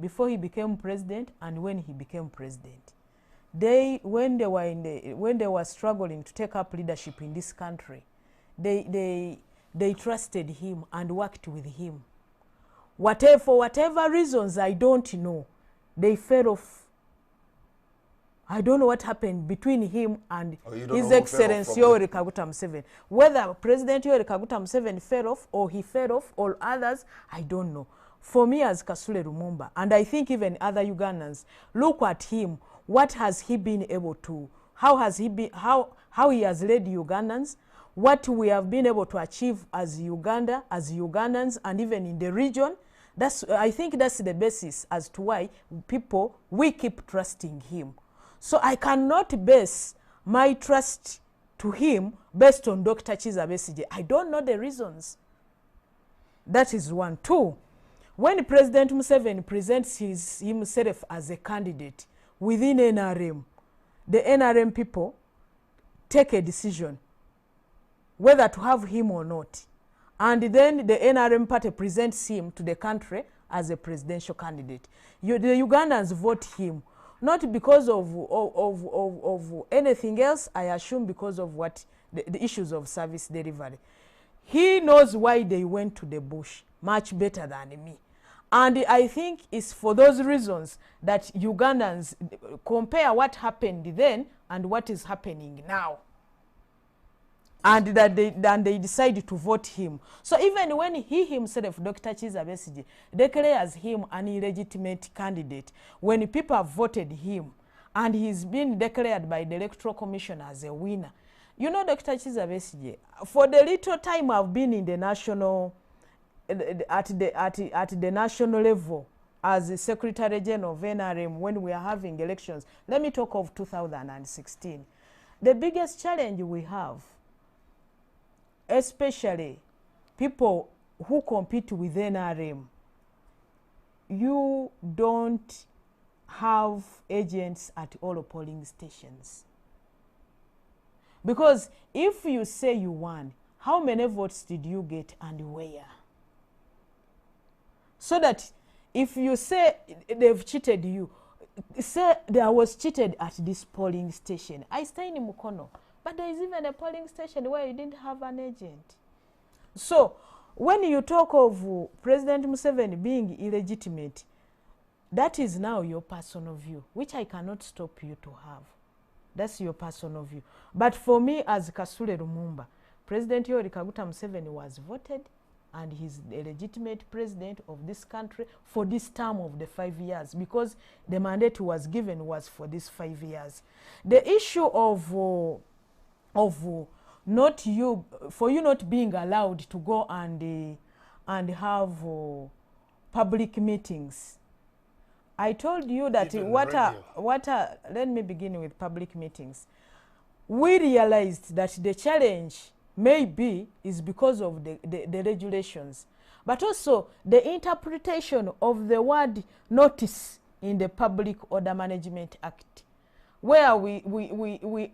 before he became president and when he became president. When they were struggling to take up leadership in this country, they trusted him and worked with him. For whatever reasons I don't know, they fell off. I don't know what happened between him and His Excellency Yoweri Kaguta Museveni. Whether President Yoweri Kaguta Museveni fell off or he fell off or others, I don't know. For me as Kasule Lumumba, and I think even other Ugandans, look at him. What has he been able to, how he has led Ugandans, what we have been able to achieve as Uganda, as Ugandans, and even in the region. I think that's the basis as to why we keep trusting him. So I cannot base my trust to him based on Dr. Kizza Besigye. I don't know the reasons. That is one. Two, when President Museveni presents himself as a candidate within NRM, the NRM people take a decision whether to have him or not. And then the NRM party presents him to the country as a presidential candidate. The Ugandans vote him, not because of anything else, I assume because of what the issues of service delivery. He knows why they went to the bush much better than me. And I think it's for those reasons that Ugandans compare what happened then and what is happening now. And that they decide to vote him. So even when he himself, Dr. Kizza Besigye, declares him an illegitimate candidate, when people have voted him and he's been declared by the Electoral Commission as a winner, you know, Dr. Kizza Besigye, for the little time I've been in the national, at the national level as the Secretary General of NRM when we are having elections, let me talk of 2016. The biggest challenge we have, especially people who compete with NRM, you don't have agents at all polling stations. Because if you say you won, how many votes did you get and where? So that if you say they've cheated you, say there was cheated at this polling station. I stay in Mukono. But there is even a polling station where you didn't have an agent. So when you talk of President Museveni being illegitimate, that is now your personal view, which I cannot stop you to have. That's your personal view. But for me as Kasule Lumumba, President Yoweri Kaguta Museveni was voted and he's the legitimate president of this country for this term of the 5 years, because the mandate was given was for these 5 years. The issue of you not being allowed to go and have public meetings. I told you that let me begin with public meetings. We realized that the challenge maybe is because of the regulations, but also the interpretation of the word notice in the Public Order Management Act, where we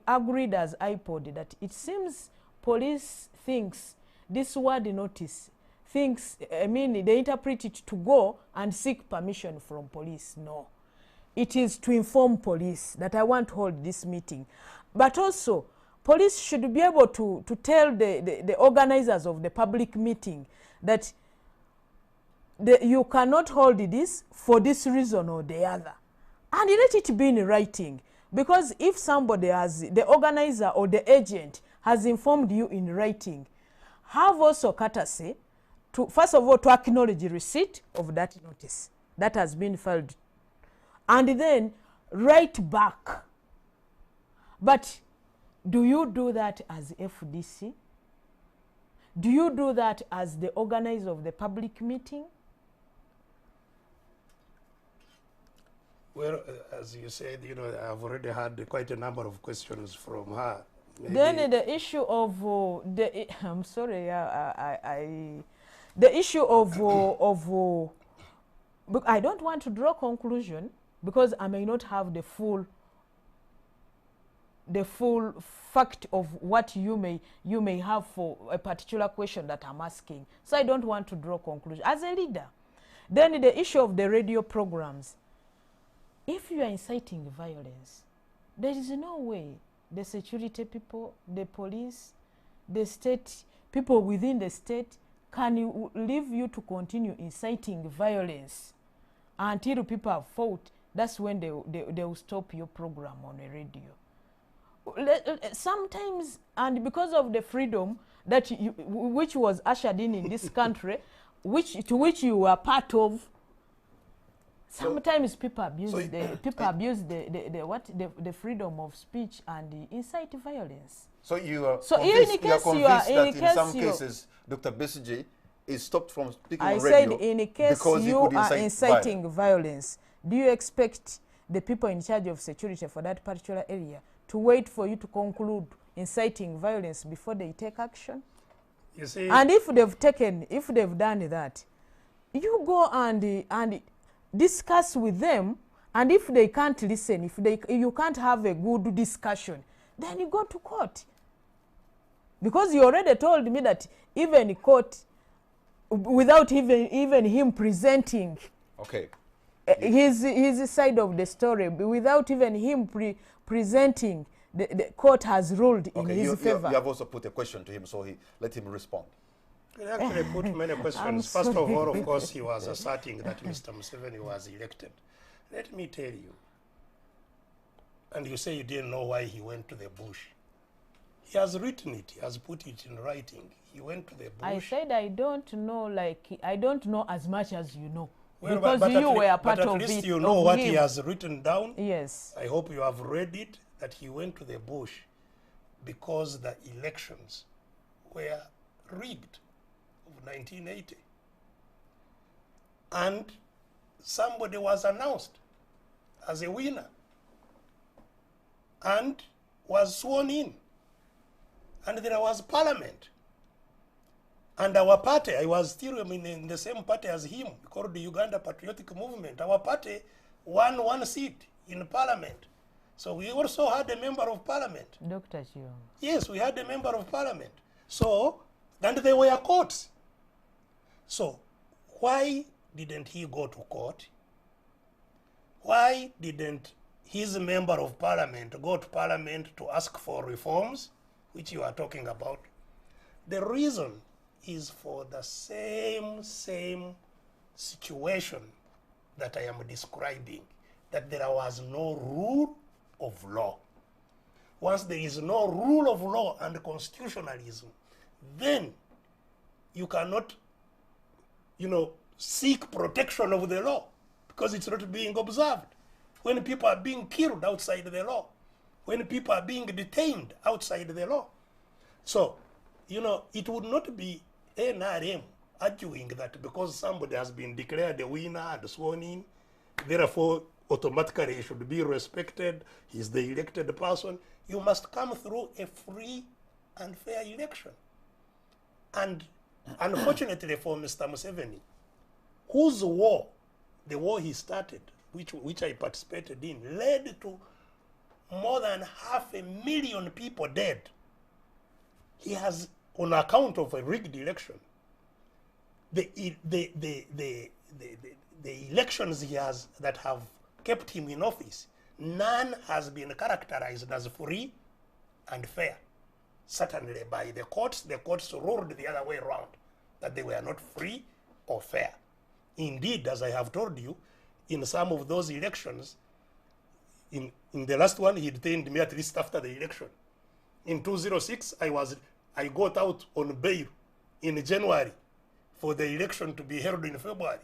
agreed as IPOD that it seems police thinks this word notice, they interpret it to go and seek permission from police. No. It is to inform police that I want to hold this meeting. But also, police should be able to tell the organizers of the public meeting that you cannot hold this for this reason or the other. And let it be in writing. Because if somebody the organizer or the agent has informed you in writing, have also courtesy to, first of all, to acknowledge the receipt of that notice. that has been filed, and then write back. But do you do that as FDC? Do you do that as the organizer of the public meeting? Well, as you said, you know, I've already had quite a number of questions from her. Maybe Then the issue of I'm sorry, the issue of but I don't want to draw conclusion because I may not have the full fact of what you may have for a particular question that I'm asking. So I don't want to draw conclusion as a leader. Then the issue of the radio programs. If you are inciting violence, there is no way the security people, the police, the state, people within the state can leave you to continue inciting violence until people have fought. That's when they will stop your program on the radio. Sometimes, and because of the freedom that which was ushered in this country, to which you were part of, sometimes people abuse the freedom of speech and incite violence. So you are So convinced, that in some cases Dr. Besigye is stopped from speaking on radio. I said in a case because you are inciting violence, do you expect the people in charge of security for that particular area to wait for you to conclude inciting violence before they take action? you see, And if they've done that, you go and discuss with them, and if they can't listen, if you can't have a good discussion, then you go to court. Because you already told me that even court, without even him presenting his side of the story, without even him presenting, the court has ruled in his favor. You have also put a question to him, so let him respond. he actually put many questions. First of all, of course, he was asserting that Mr. Museveni was elected. Let me tell you, and you say you didn't know why he went to the bush. He has written it, he has put it in writing. He went to the bush. I said I don't know, I don't know as much as you know. Well, because you were a part of it. But at least you know what he has written down. Yes. I hope you have read it, that he went to the bush because the elections were rigged of 1980. And somebody was announced as a winner and was sworn in. And there was parliament. And our party, I was still in the same party as him, called the Uganda Patriotic Movement. Our party won one seat in parliament. So we also had a member of parliament. Dr. Chiu. Yes, we had a member of parliament. So, and they were courts. So, why didn't he go to court? Why didn't his member of parliament go to parliament to ask for reforms, which you are talking about? The reason is for the same situation that I am describing, that there was no rule of law. Once there is no rule of law and constitutionalism, then you cannot, seek protection of the law because it's not being observed. When people are being killed outside the law, when people are being detained outside the law. So, it would not be NRM arguing that because somebody has been declared a winner and sworn in, therefore automatically he should be respected, he's the elected person. You must come through a free and fair election. And unfortunately for Mr. Museveni, whose war, the war he started, which I participated in, led to more than 500,000 people dead. He has, on account of a rigged election, the elections he has that have kept him in office, none has been characterized as free and fair. Certainly by the courts ruled the other way around, that they were not free or fair. Indeed, as I have told you, in some of those elections, in the last one, he detained me at least after the election. In 2006, I got out on bail in January for the election to be held in February.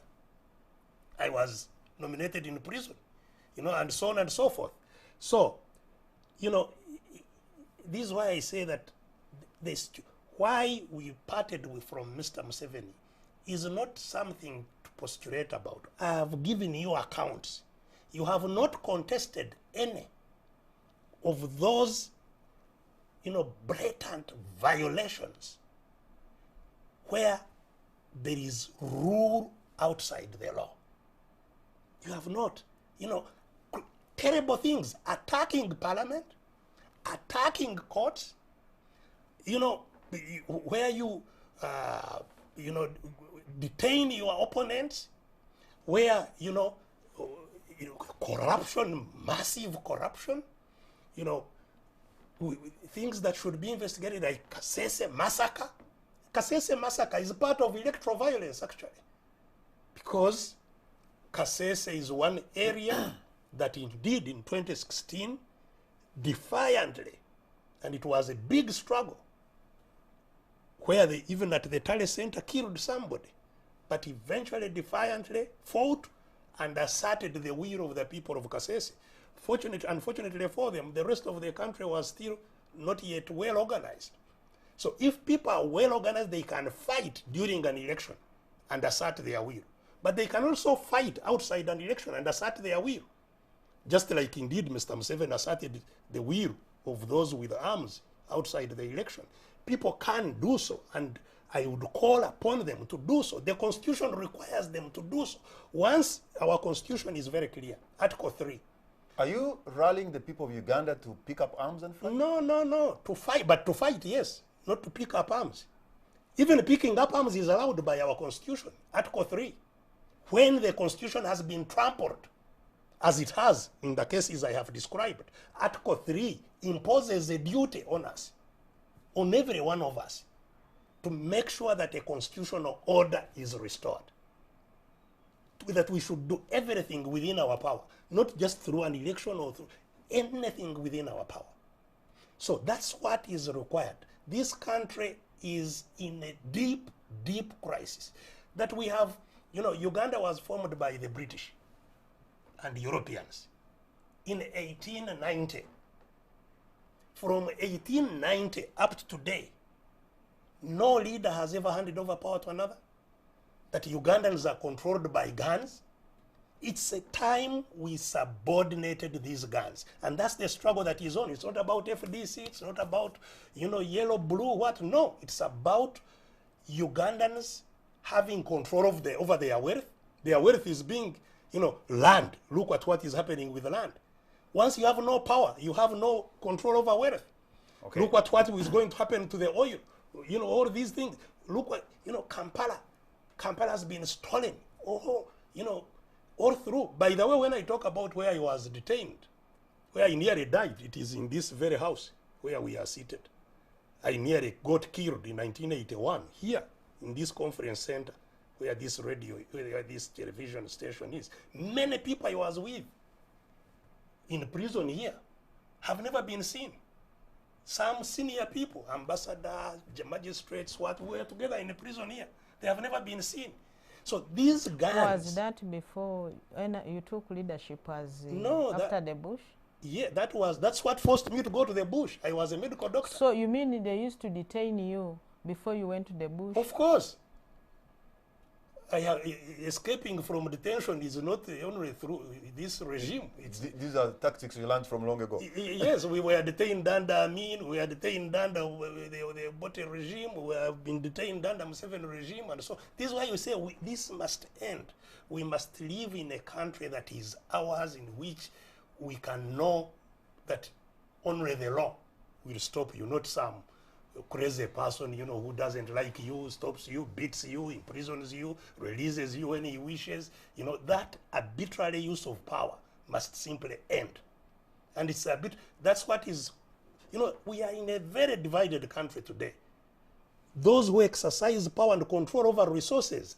I was nominated in prison, and so on and so forth. So, this is why I say that why we parted from Mr. Museveni is not something to postulate about. I have given you accounts. You have not contested any of those, blatant violations where there is rule outside the law. You have not, terrible things, attacking parliament, attacking courts, where you, detain your opponents, where, corruption, massive corruption, things that should be investigated, like Kasule massacre. Kasule massacre is part of electoral violence, actually, because Kasule is one area that indeed in 2016, defiantly, and it was a big struggle, where they, even at the Tale Center, killed somebody, but eventually defiantly fought and asserted the will of the people of Kasule. Unfortunately for them, the rest of the country was still not yet well organized. So if people are well organized, they can fight during an election and assert their will. But they can also fight outside an election and assert their will. Just like indeed Mr. Museveni asserted the will of those with arms outside the election. People can do so, and I would call upon them to do so. The Constitution requires them to do so. Once our Constitution is very clear, Article 3. Are you rallying the people of Uganda to pick up arms and fight? No. To fight, but to fight, yes. Not to pick up arms. Even picking up arms is allowed by our Constitution, Article 3. When the Constitution has been trampled, as it has in the cases I have described, Article 3 imposes a duty on us, on every one of us, to make sure that a constitutional order is restored. That we should do everything within our power, not just through an election or through anything within our power. So that's what is required. This country is in a deep, deep crisis. That we have, Uganda was formed by the British and Europeans in 1890. From 1890 up to today, no leader has ever handed over power to another. That Ugandans are controlled by guns. It's a time we subordinated these guns. And that's the struggle that is on. It's not about FDC, it's not about, yellow, blue, what. No, it's about Ugandans having control of over their wealth. Their wealth is being, land. Look at what is happening with the land. Once you have no power, you have no control over wealth. Okay. Look at what is going to happen to the oil. All these things. Look what, Kampala. Kampala has been stolen. All through. By the way, when I talk about where I was detained, where I nearly died, it is in this very house where we are seated. I nearly got killed in 1981 here in this conference center where this radio, where this television station is. Many people I was with in prison here have never been seen. Some senior people, ambassadors, magistrates, what were together in the prison here. They have never been seen. So these guns... Was that before when you took leadership as after the bush? Yeah, that's what forced me to go to the bush. I was a medical doctor. So you mean they used to detain you before you went to the bush? Of course. Escaping from detention is not only through this regime. These are tactics you learned from long ago. Yes, we were detained under Amin, we were detained under the Bote regime, we have been detained under Museveni regime, and so this is why you say this must end. We must live in a country that is ours, in which we can know that only the law will stop you, not some crazy person, who doesn't like you, stops you, beats you, imprisons you, releases you when he wishes. That arbitrary use of power must simply end. And it's that's what is, we are in a very divided country today. Those who exercise power and control over resources,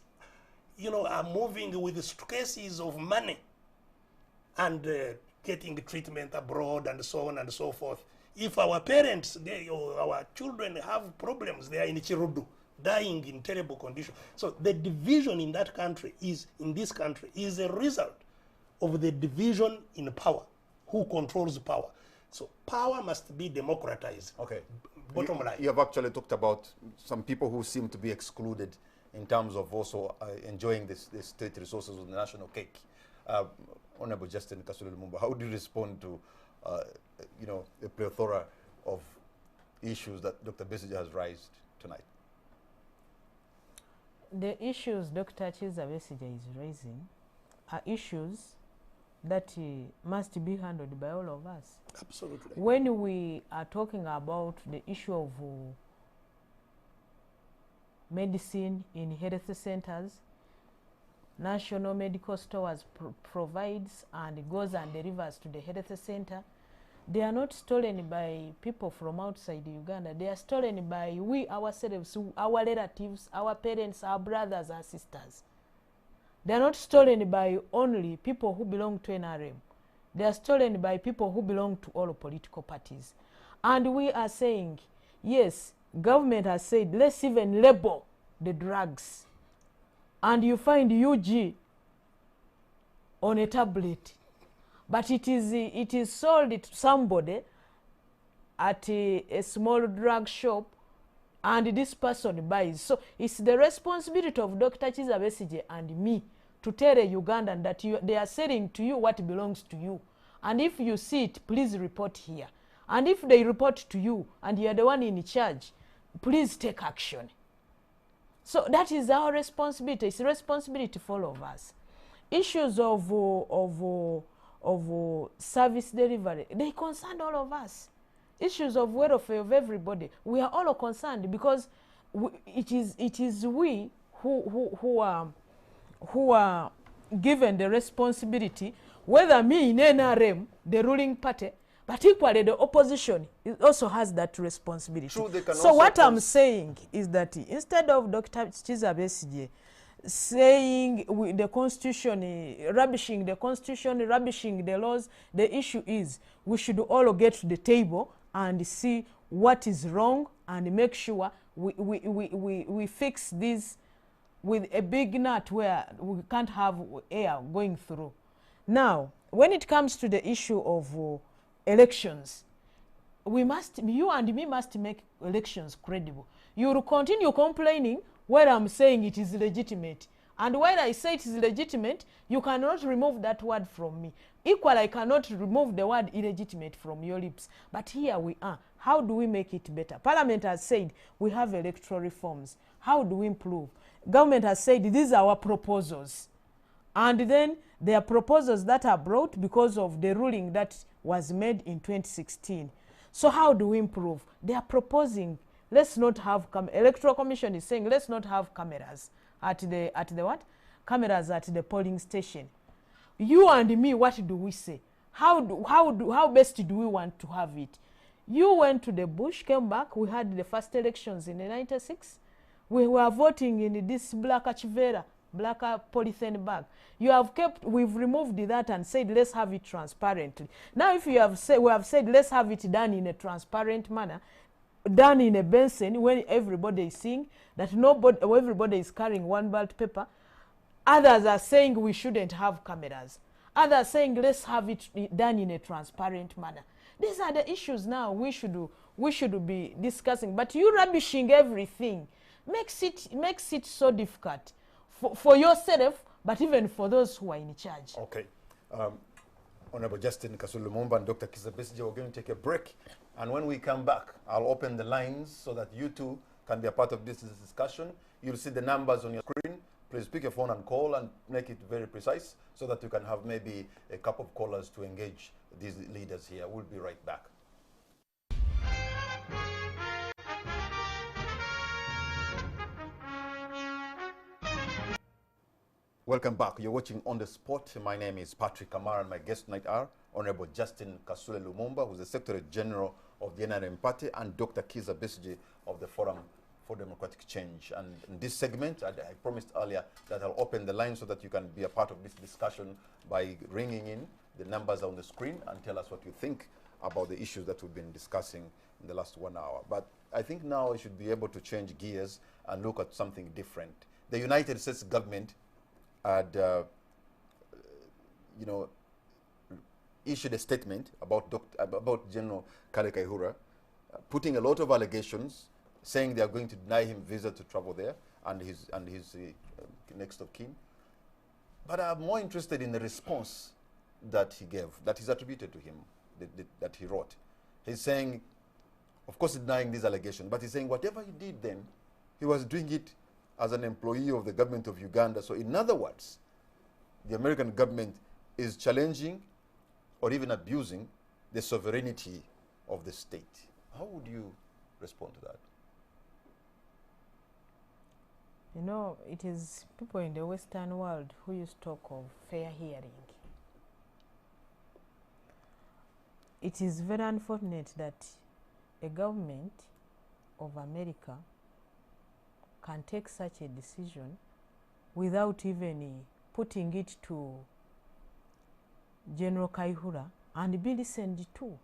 are moving with suitcases of money and getting treatment abroad and so on and so forth. If our parents, or our children have problems, they are in Chirudu. dying in terrible conditions. So the division in that country in this country is a result of the division in power. Who controls power? So power must be democratized. Okay. Bottom line. You have actually talked about some people who seem to be excluded in terms of also enjoying this state resources on the national cake. Honorable Justine Kasule Lumumba, how do you respond to, the plethora of issues that Dr. Besigye has raised tonight? The issues Dr. Kizza Besigye is raising are issues that must be handled by all of us. Absolutely. When we are talking about the issue of medicine in health centers, National Medical Stores provides and goes and delivers to the health center. They are not stolen by people from outside Uganda. They are stolen by we ourselves, our relatives, our parents, our brothers and sisters. They are not stolen by only people who belong to NRM. They are stolen by people who belong to all political parties. And we are saying, yes, government has said, let's even label the drugs. And you find UG on a tablet. But it is sold to somebody at a small drug shop, and this person buys. So it's the responsibility of Dr. Kizza Besigye and me to tell a Ugandan that they are selling to you what belongs to you. And if you see it, please report here. And if they report to you and you are the one in charge, please take action. So that is our responsibility. It's a responsibility for all of us. Issues of service delivery, they concern all of us. Issues of welfare of everybody, we are all concerned, because it is we who are given the responsibility, whether me in NRM, the ruling party, but equally the opposition also has that responsibility. True, they can so also what I'm saying is that instead of Dr. Kizza Besigye saying the constitution, rubbishing the constitution, rubbishing the laws, the issue is we should all get to the table and see what is wrong and make sure we fix this with a big nut where we can't have air going through. Now, when it comes to the issue of elections, you and me must make elections credible. You will continue complaining where I'm saying it is legitimate. And when I say it is legitimate, you cannot remove that word from me. Equally, I cannot remove the word illegitimate from your lips. But here we are. How do we make it better? Parliament has said we have electoral reforms. How do we improve? Government has said these are our proposals. And then there are proposals that are brought because of the ruling that was made in 2016. So how do we improve? They are proposing, let's not have Electoral Commission is saying let's not have cameras at the what? Cameras at the polling station. You and me, what do we say? How best do we want to have it? You went to the bush, came back. We had the first elections in the 96. We were voting in this black chivera, black polythene bag. You have kept, we've removed that and said let's have it transparently. Now if you have said, we have said let's have it done in a transparent manner, done in a basin when everybody is seeing that everybody is carrying one ballot paper. Others are saying we shouldn't have cameras. Others saying let's have it done in a transparent manner. These are the issues now we should be discussing. But you rubbishing everything makes it so difficult for yourself, but even for those who are in charge. Okay. Honorable Justine Kasule Lumumba and Dr. Kizza Besigye, we're going to take a break. And when we come back, I'll open the lines so that you too can be a part of this discussion. You'll see the numbers on your screen. Please pick your phone and call and make it very precise so that you can have maybe a couple of callers to engage these leaders here. We'll be right back. Welcome back. You're watching On the Spot. My name is Patrick Kamara and my guests tonight are Honorable Justine Kasule Lumumba, who's the Secretary General of the NRM Party, and Dr. Kizza Besigye of the Forum for Democratic Change. And in this segment, I promised earlier that I'll open the line so that you can be a part of this discussion by ringing in. The numbers on the screen and tell us what you think about the issues that we've been discussing in the last 1 hour. But I think now I should be able to change gears and look at something different. The United States government had, you know, issued a statement about General Kale Kaihura, putting a lot of allegations, saying they are going to deny him visa to travel there and his next of kin. But I'm more interested in the response that he gave, that is attributed to him, that he wrote. He's saying, of course denying these allegations, but he's saying whatever he did then, he was doing it as an employee of the government of Uganda. So in other words, the American government is challenging or even abusing the sovereignty of the state. How would you respond to that? You know, it is people in the Western world who used to talk of fair hearing. It is very unfortunate that a government of America can take such a decision without even putting it to General Kaihura and be listened to.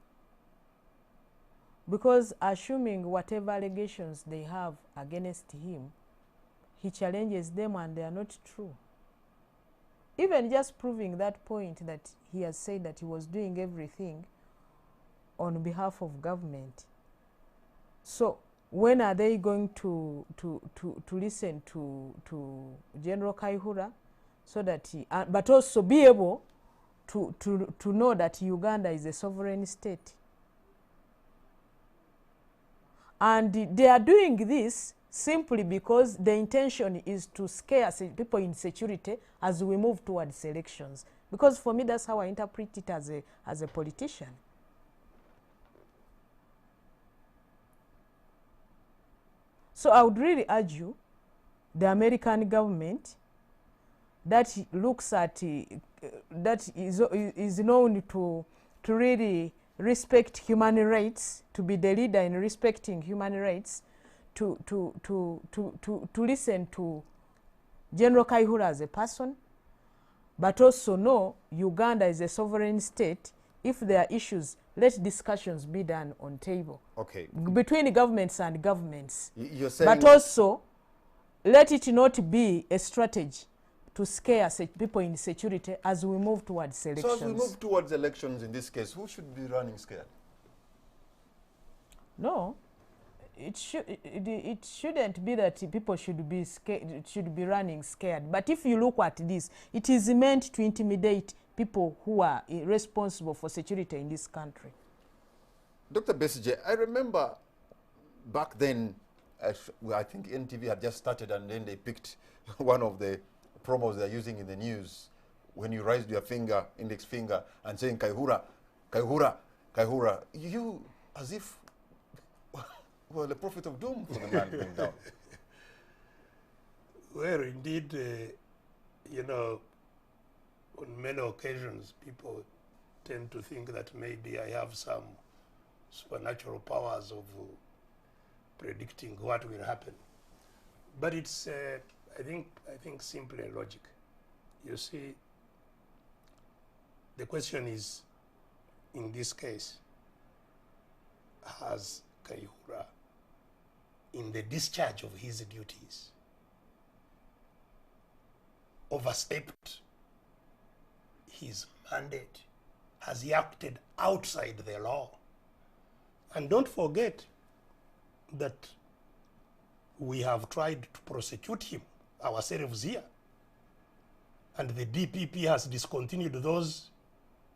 Because assuming whatever allegations they have against him, he challenges them and they are not true. Even just proving that point that he has said that he was doing everything on behalf of government. So when are they going to listen to General Kaihura so that he, but also be able to know that Uganda is a sovereign state? And they are doing this simply because the intention is to scare people in security as we move towards elections. Because for me, that's how I interpret it as a politician. So I would really argue the American government that looks at, that is known to really respect human rights, to be the leader in respecting human rights, to listen to General Kaihura as a person, but also know Uganda is a sovereign state. If there are issues, let discussions be done on table. Okay. Between governments and governments. You're saying, but also, let it not be a strategy to scare people in security as we move towards elections. So as we move towards elections in this case, who should be running scared? No, it shouldn't be that people should be scared, should be running scared. But if you look at this, it is meant to intimidate people who are responsible for security in this country. Dr. Besigye, I remember back then, I think NTV had just started and then they picked one of the promos they're using in the news when you raised your finger, index finger, and saying Kaihura, Kaihura, Kaihura. You, as if were the prophet of doom for the man going down. Well, indeed, you know, on many occasions, people tend to think that maybe I have some supernatural powers of predicting what will happen. But it's, I think simply logic. You see, the question is, in this case, has Kaihura, in the discharge of his duties, overstepped his mandate? Has he acted outside the law? And don't forget that we have tried to prosecute him ourselves here, and the DPP has discontinued those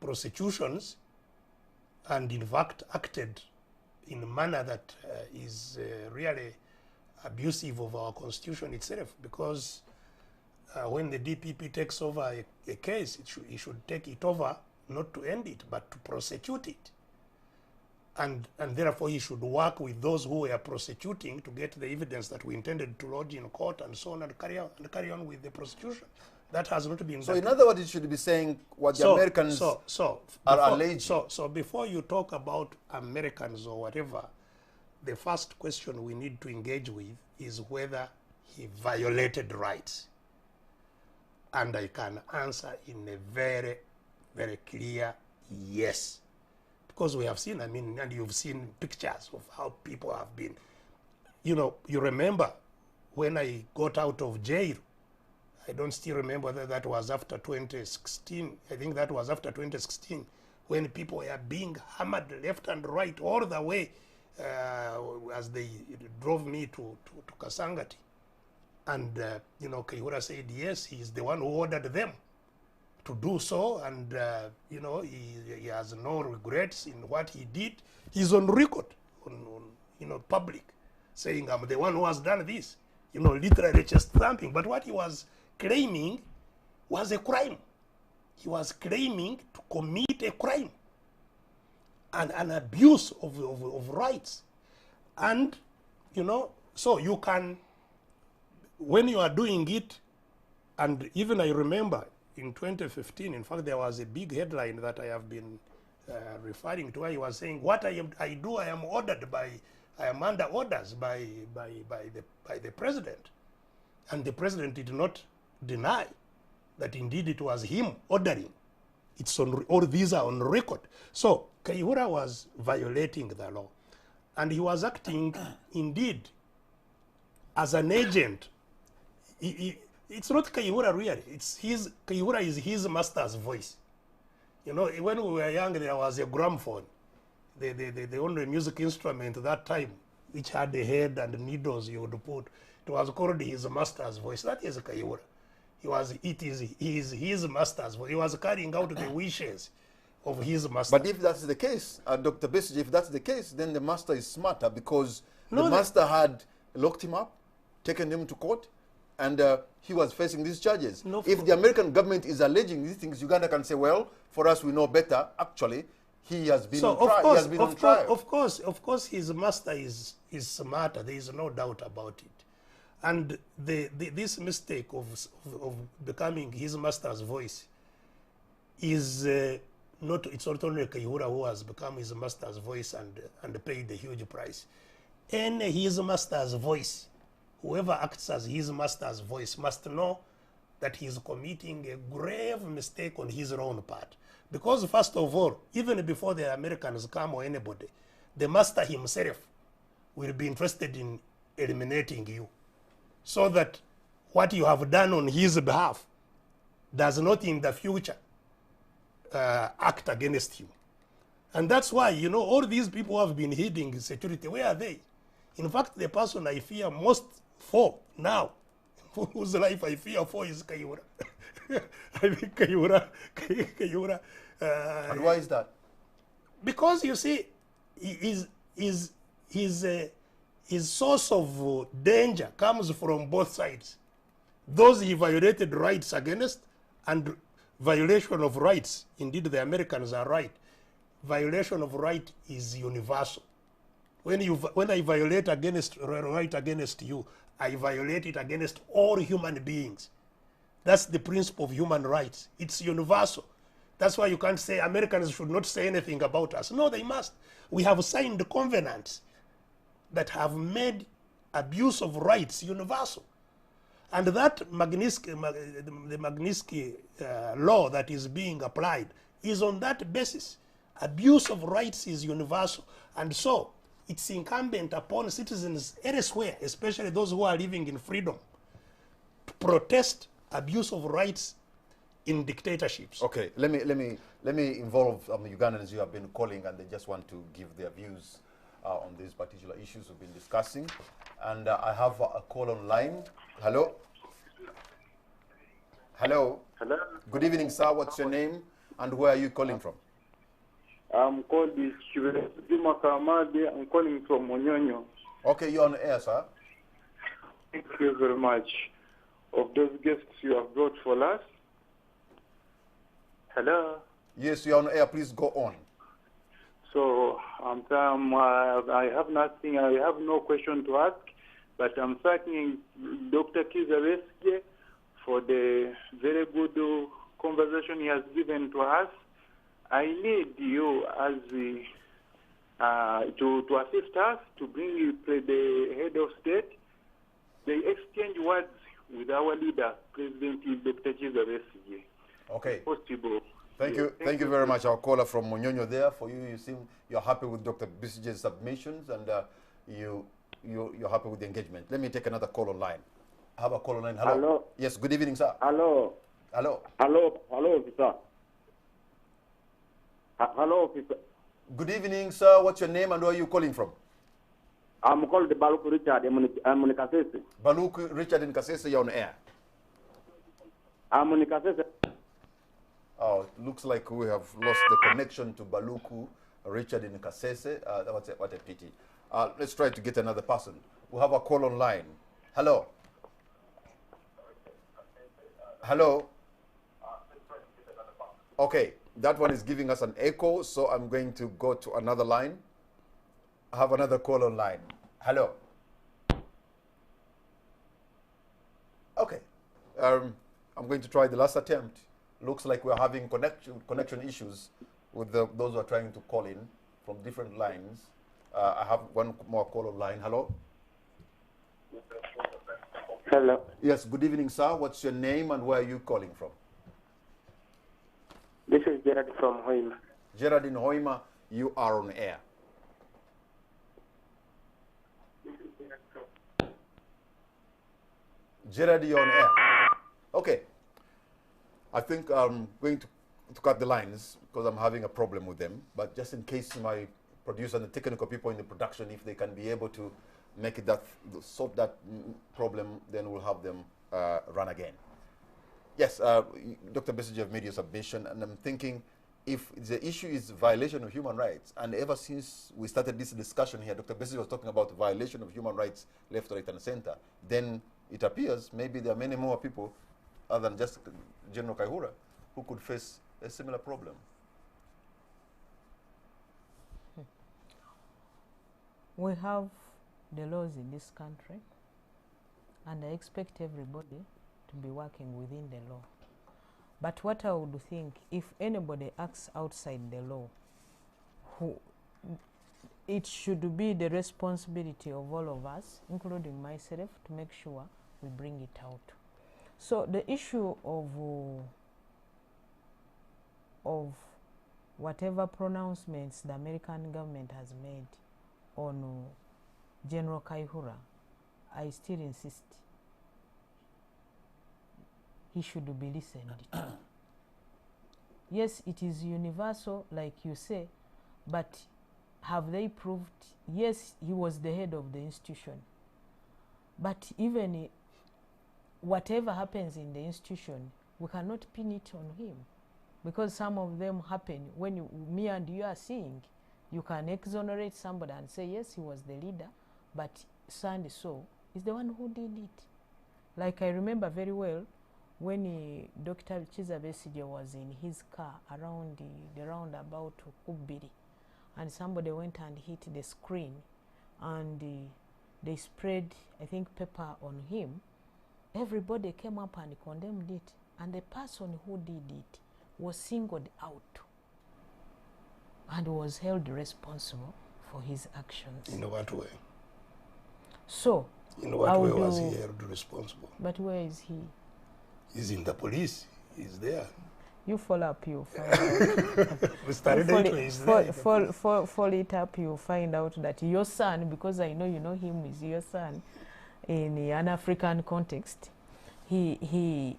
prosecutions and in fact acted in a manner that is really abusive of our constitution itself, because when the DPP takes over a case, it should take it over not to end it, but to prosecute it. And therefore he should work with those who were prosecuting to get the evidence that we intended to lodge in court and so on, and carry on with the prosecution. That has not been done. So in other words, you should be saying what the Americans are alleging. So before you talk about Americans or whatever, the first question we need to engage with is whether he violated rights. And I can answer in a very, very clear yes. Because we have seen, I mean, and you've seen pictures of how people have been. You know, you remember when I got out of jail, I don't still remember whether that was after 2016. I think that was after 2016, when people were being hammered left and right all the way as they drove me to Kasangati. And, you know, Kayihura said, yes, he's the one who ordered them to do so. And, you know, he has no regrets in what he did. He's on record, on you know, public, saying, I'm the one who has done this. You know, literally chest thumping. But what he was claiming was a crime. He was claiming to commit a crime and an abuse of rights. And, you know, so you can, when you are doing it, and even I remember in 2015, in fact, there was a big headline that I have been referring to, where he was saying, what I am ordered by, I am under orders by the president. And the president did not deny that indeed it was him ordering. It's on, all these are on record. So Kayihura was violating the law. And he was acting indeed as an agent. It's not Kayihura really, it's his, Kayihura is his master's voice. You know, when we were young, there was a gramophone, the only music instrument that time, which had a head and needles you would put. It was called his master's voice. That is Kayihura. He is his master's voice. He was carrying out the wishes of his master. But if that's the case, Dr. Besigye, if that's the case, then the master is smarter, because the master had locked him up, taken him to court, and he was facing these charges. No, if the American government is alleging these things, Uganda can say, well, for us we know better. Actually, he has been on trial. Of course, his master is smarter. There is no doubt about it. And this mistake of becoming his master's voice is not. It's not only Kayihura who has become his master's voice and paid a huge price. And his master's voice, whoever acts as his master's voice, must know that he is committing a grave mistake on his own part. Because first of all, even before the Americans come or anybody, the master himself will be interested in eliminating you, so that what you have done on his behalf does not in the future act against you. And that's why, you know, all these people who have been hiding security, where are they? In fact, the person I fear most for now, whose life I fear for, is Kayihura. I think Kayihura. And why is that? Because you see, his source of danger comes from both sides. Those he violated rights against, and violation of rights. Indeed, the Americans are right. Violation of right is universal. When I violate right against you, I violate it against all human beings. That's the principle of human rights. It's universal. That's why you can't say Americans should not say anything about us. No, they must. We have signed covenants that have made abuse of rights universal. And that the Magnitsky law that is being applied is on that basis. Abuse of rights is universal. And so it's incumbent upon citizens elsewhere, especially those who are living in freedom, to protest abuse of rights in dictatorships. Okay, let me involve Ugandans who have been calling, and they just want to give their views on these particular issues we've been discussing. And I have a call online. Hello? Hello? Hello? Good evening, sir. What's your name and where are you calling from? I'm called Kizza Besigye. I'm calling from Monyonyo. Okay, you're on air, sir. Thank you very much of those guests you have brought for us. Hello? Yes, you're on air. Please go on. So I have nothing, I have no question to ask, but I'm thanking Dr. Kizza Besigye for the very good conversation he has given to us. I need you as to assist us to bring the head of state. They exchange words with our leader, President Dr. Kizza Besigye. Okay. Possible. Thank you. Thank you very much. Our caller from Monyonyo there. For you, you seem you're happy with Dr. Besigye's submissions, and you you're happy with the engagement. Let me take another call online. I have a call online. Hello. Hello. Yes, good evening, sir. Hello. Hello. Hello. Hello, officer. Hello, officer. Good evening, sir. What's your name and where are you calling from? I'm called Baluk Richard. I'm in Kasese. Baluk Richard in Kasese, you're on air. I'm in Kasese. Oh, it looks like we have lost the connection to Baluku Richard in Kasese. What a pity. Let's try to get another person. We have a call online. Hello. Hello. Okay, that one is giving us an echo, so I'm going to go to another line. I have another call online. Hello. Okay. I'm going to try the last attempt. Looks like we're having connection issues with those who are trying to call in from different lines. I have one more call online. Hello. Hello. Yes, good evening, sir. What's your name and where are you calling from? This is Gerard from Hoima. Gerard in Hoima, you are on air. Gerard, you're on air. Okay. I think I'm going to cut the lines because I'm having a problem with them. But just in case my producer and the technical people in the production, if they can be able to make it solve that problem, then we'll have them run again. Yes, Dr. Besigye, have made your submission, and I'm thinking if the issue is violation of human rights, and ever since we started this discussion here, Dr. Besigye was talking about violation of human rights left, right, and center, then it appears maybe there are many more people other than just General Kaihura who could face a similar problem. We have the laws in this country, and I expect everybody to be working within the law. But what I would think, if anybody acts outside the law, it should be the responsibility of all of us, including myself, to make sure we bring it out. So the issue of whatever pronouncements the American government has made on General Kaihura, I still insist he should be listened to. Yes, it is universal, like you say, but have they proved? Yes, he was the head of the institution, but even whatever happens in the institution, we cannot pin it on him, because some of them happen when me and you are seeing. You can exonerate somebody and say, yes, he was the leader, but so is the one who did it. Like I remember very well when Dr. Kizza Besigye was in his car around the roundabout Kubiri, and somebody went and hit the screen, and they spread, I think, pepper on him. Everybody came up and condemned it, and the person who did it was singled out and was held responsible for his actions. In what way? So, in what way was he held responsible? But where is he? He's in the police. He's there. You follow up, you find out. Follow it up, you find out that your son, because I know you know him, is your son in an African context. The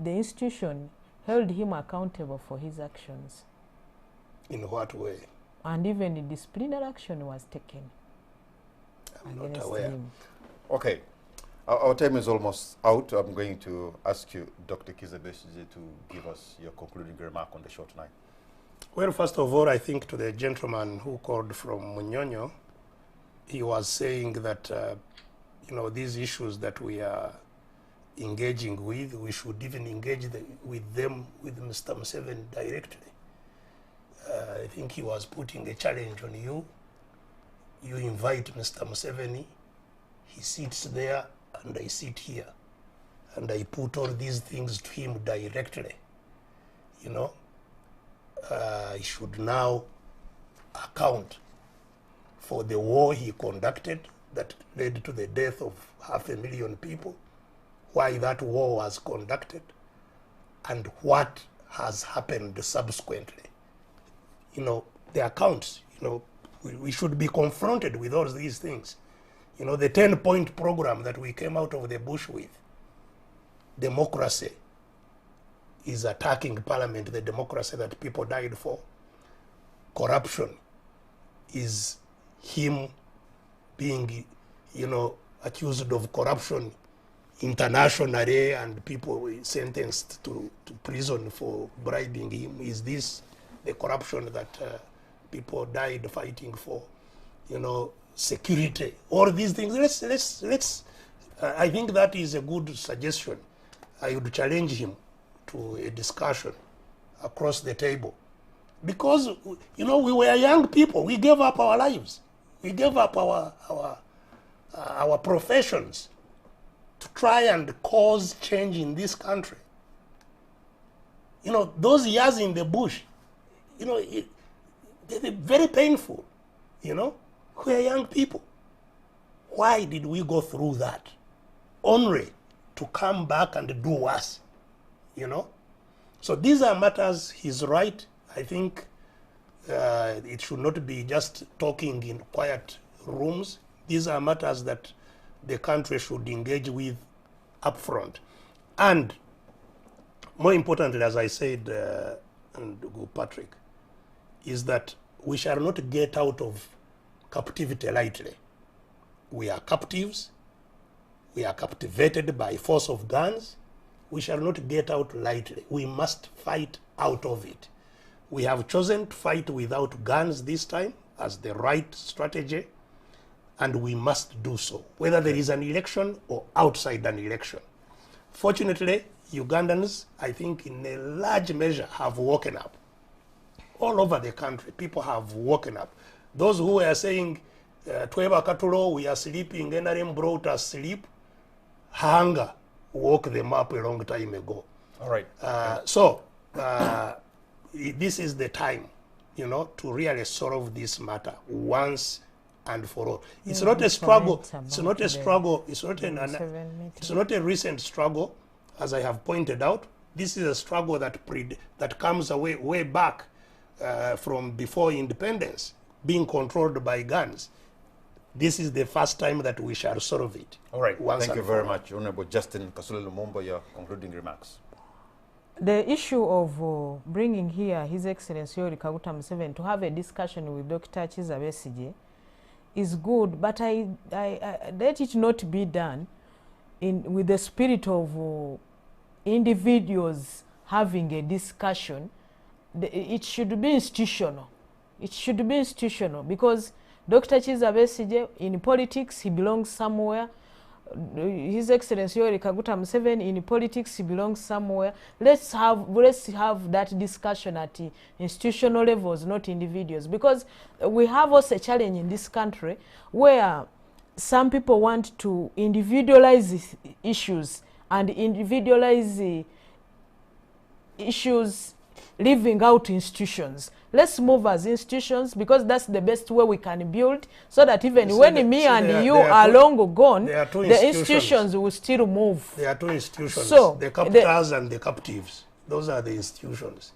institution held him accountable for his actions. In what way? And even the disciplinary action was taken. I'm not aware. Him. Okay. Our time is almost out. I'm going to ask you, Dr. Kizza Besigye, to give us your concluding remark on the show tonight. Well, first of all, I think to the gentleman who called from Munyonyo, he was saying that, you know, these issues that we are engaging with, we should even engage with them, with Mr. Museveni directly. I think he was putting a challenge on you. You invite Mr. Museveni, he sits there, and I sit here, and I put all these things to him directly. You know, he should now account for the war he conducted that led to the death of 500,000 people, why that war was conducted, and what has happened subsequently. You know, the accounts, you know, we should be confronted with all these things. You know, the 10-point program that we came out of the bush with, democracy is attacking parliament, the democracy that people died for. Corruption is him being, you know, accused of corruption internationally and people sentenced to prison for bribing him. Is this the corruption that people died fighting for? You know, security, all these things. Let's I think that is a good suggestion. I would challenge him to a discussion across the table. Because, you know, we were young people. We gave up our lives. We gave up our professions to try and cause change in this country. You know, those years in the bush, you know, they're very painful, you know. We are young people. Why did we go through that? Only to come back and do worse, you know. So these are matters. He's right. I think it should not be just talking in quiet rooms. These are matters that the country should engage with upfront. And more importantly, as I said, and Patrick, is that we shall not get out of captivity lightly. We are captives. We are captivated by force of guns. We shall not get out lightly. We must fight out of it. We have chosen to fight without guns this time as the right strategy, and we must do so, whether there is an election or outside an election. Fortunately, Ugandans, I think in a large measure, have woken up. All over the country, people have woken up. Those who were saying, Tweba Katulo, we are sleeping, NRM brought us sleep, hunger woke them up a long time ago. All right. This is the time, you know, to really solve this matter once and for all. It's not a struggle. It's not a struggle. It's not a recent struggle, as I have pointed out. This is a struggle that comes way back from before independence, being controlled by guns. This is the first time that we shall solve it. All right. Thank you very much, Honorable Justine Kasule Lumumba. Your concluding remarks. The issue of bringing here His Excellency Yoweri Kaguta Museveni to have a discussion with Dr. Kizza Besigye is good, but I let it not be done with the spirit of individuals having a discussion. It should be institutional. It should be institutional because Dr. Kizza Besigye, in politics, he belongs somewhere. His Excellency Yoweri Kaguta Museveni, in politics, he belongs somewhere. Let's have that discussion at institutional levels, not individuals, because we have also a challenge in this country where some people want to individualize issues and individualize issues leaving out institutions. Let's move as institutions because that's the best way we can build so that even when me and you are long gone, the institutions will still move. There are two institutions, so the captors and the captives. Those are the institutions.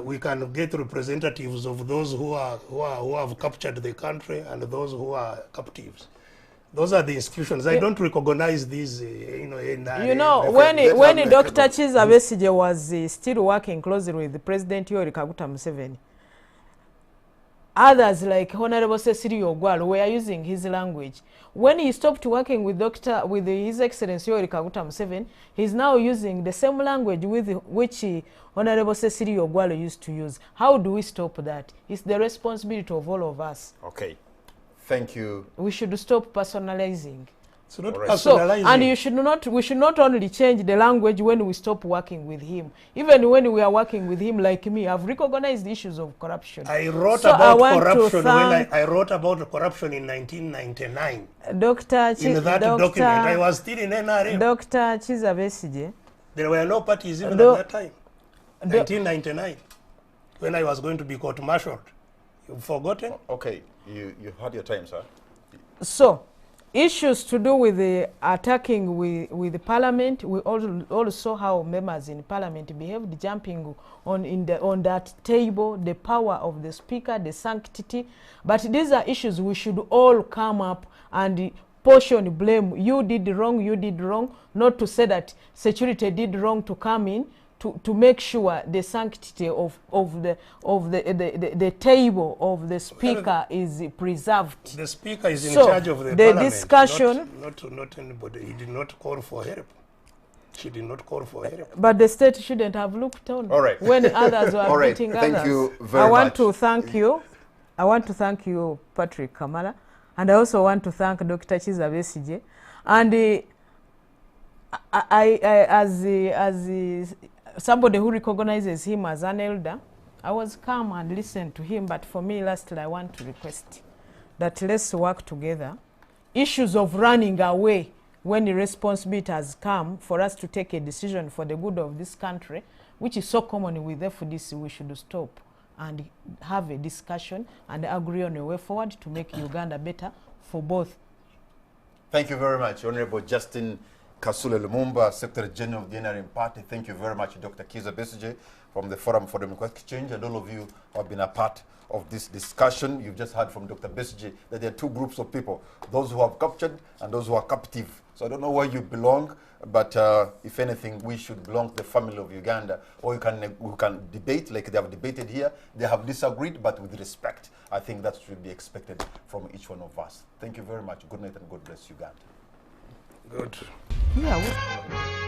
We can get representatives of those who have captured the country and those who are captives. Those are the institutions. I don't recognize these, when Dr. Kizza Besigye was still working closely with President Yoweri Kaguta Museveni, others like Honorable Cecily Ogwalo were using his language. When he stopped working with His Excellency Yoweri Kaguta Museveni, he's now using the same language with which Honorable Cecily Ogwalo used to use. How do we stop that? It's the responsibility of all of us. Okay. Thank you. We should stop personalizing. So not personalizing. So, and we should not only change the language when we stop working with him. Even when we are working with him, like me, I've recognized the issues of corruption. I wrote about corruption when I wrote about corruption in 1999. In that document, I was still in NRM. Dr. Kizza Besigye. There were no parties even at that time. 1999, when I was going to be court-martialed. You've forgotten? Okay. You had your time, sir. So, issues to do with the attacking with the parliament. We also saw how members in parliament behaved, jumping on that table, the power of the speaker, the sanctity. But these are issues we should all come up and portion blame. You did wrong, not to say that security did wrong to come in to make sure the sanctity of the table of the speaker is preserved. The speaker is in So, charge of the the parliament, discussion- not anybody. He did not call for help. She did not call for help. But the state shouldn't have looked on All right. when others were All right. beating Thank others. you very I want much. to thank you. I want to thank you, Patrick Kamara, and I also want to thank Dr. Kizza Besigye. And as somebody who recognizes him as an elder, I was calm and listened to him. But for me, lastly, I want to request that let's work together. Issues of running away when the responsibility has come for us to take a decision for the good of this country, which is so common with FDC, we should stop and have a discussion and agree on a way forward to make Uganda better for both. Thank you very much, Honorable Justine Kasule Lumumba, Secretary General of the NRM Party. Thank you very much, Dr. Kizza Besigye from the Forum for Democratic Change, and all of you who have been a part of this discussion. You've just heard from Dr. Besigye that there are two groups of people, those who have captured and those who are captive. So I don't know where you belong, but if anything, we should belong to the family of Uganda, or we can debate like they have debated here. They have disagreed, but with respect. I think that should be expected from each one of us. Thank you very much. Good night and God bless Uganda. Good. Yeah.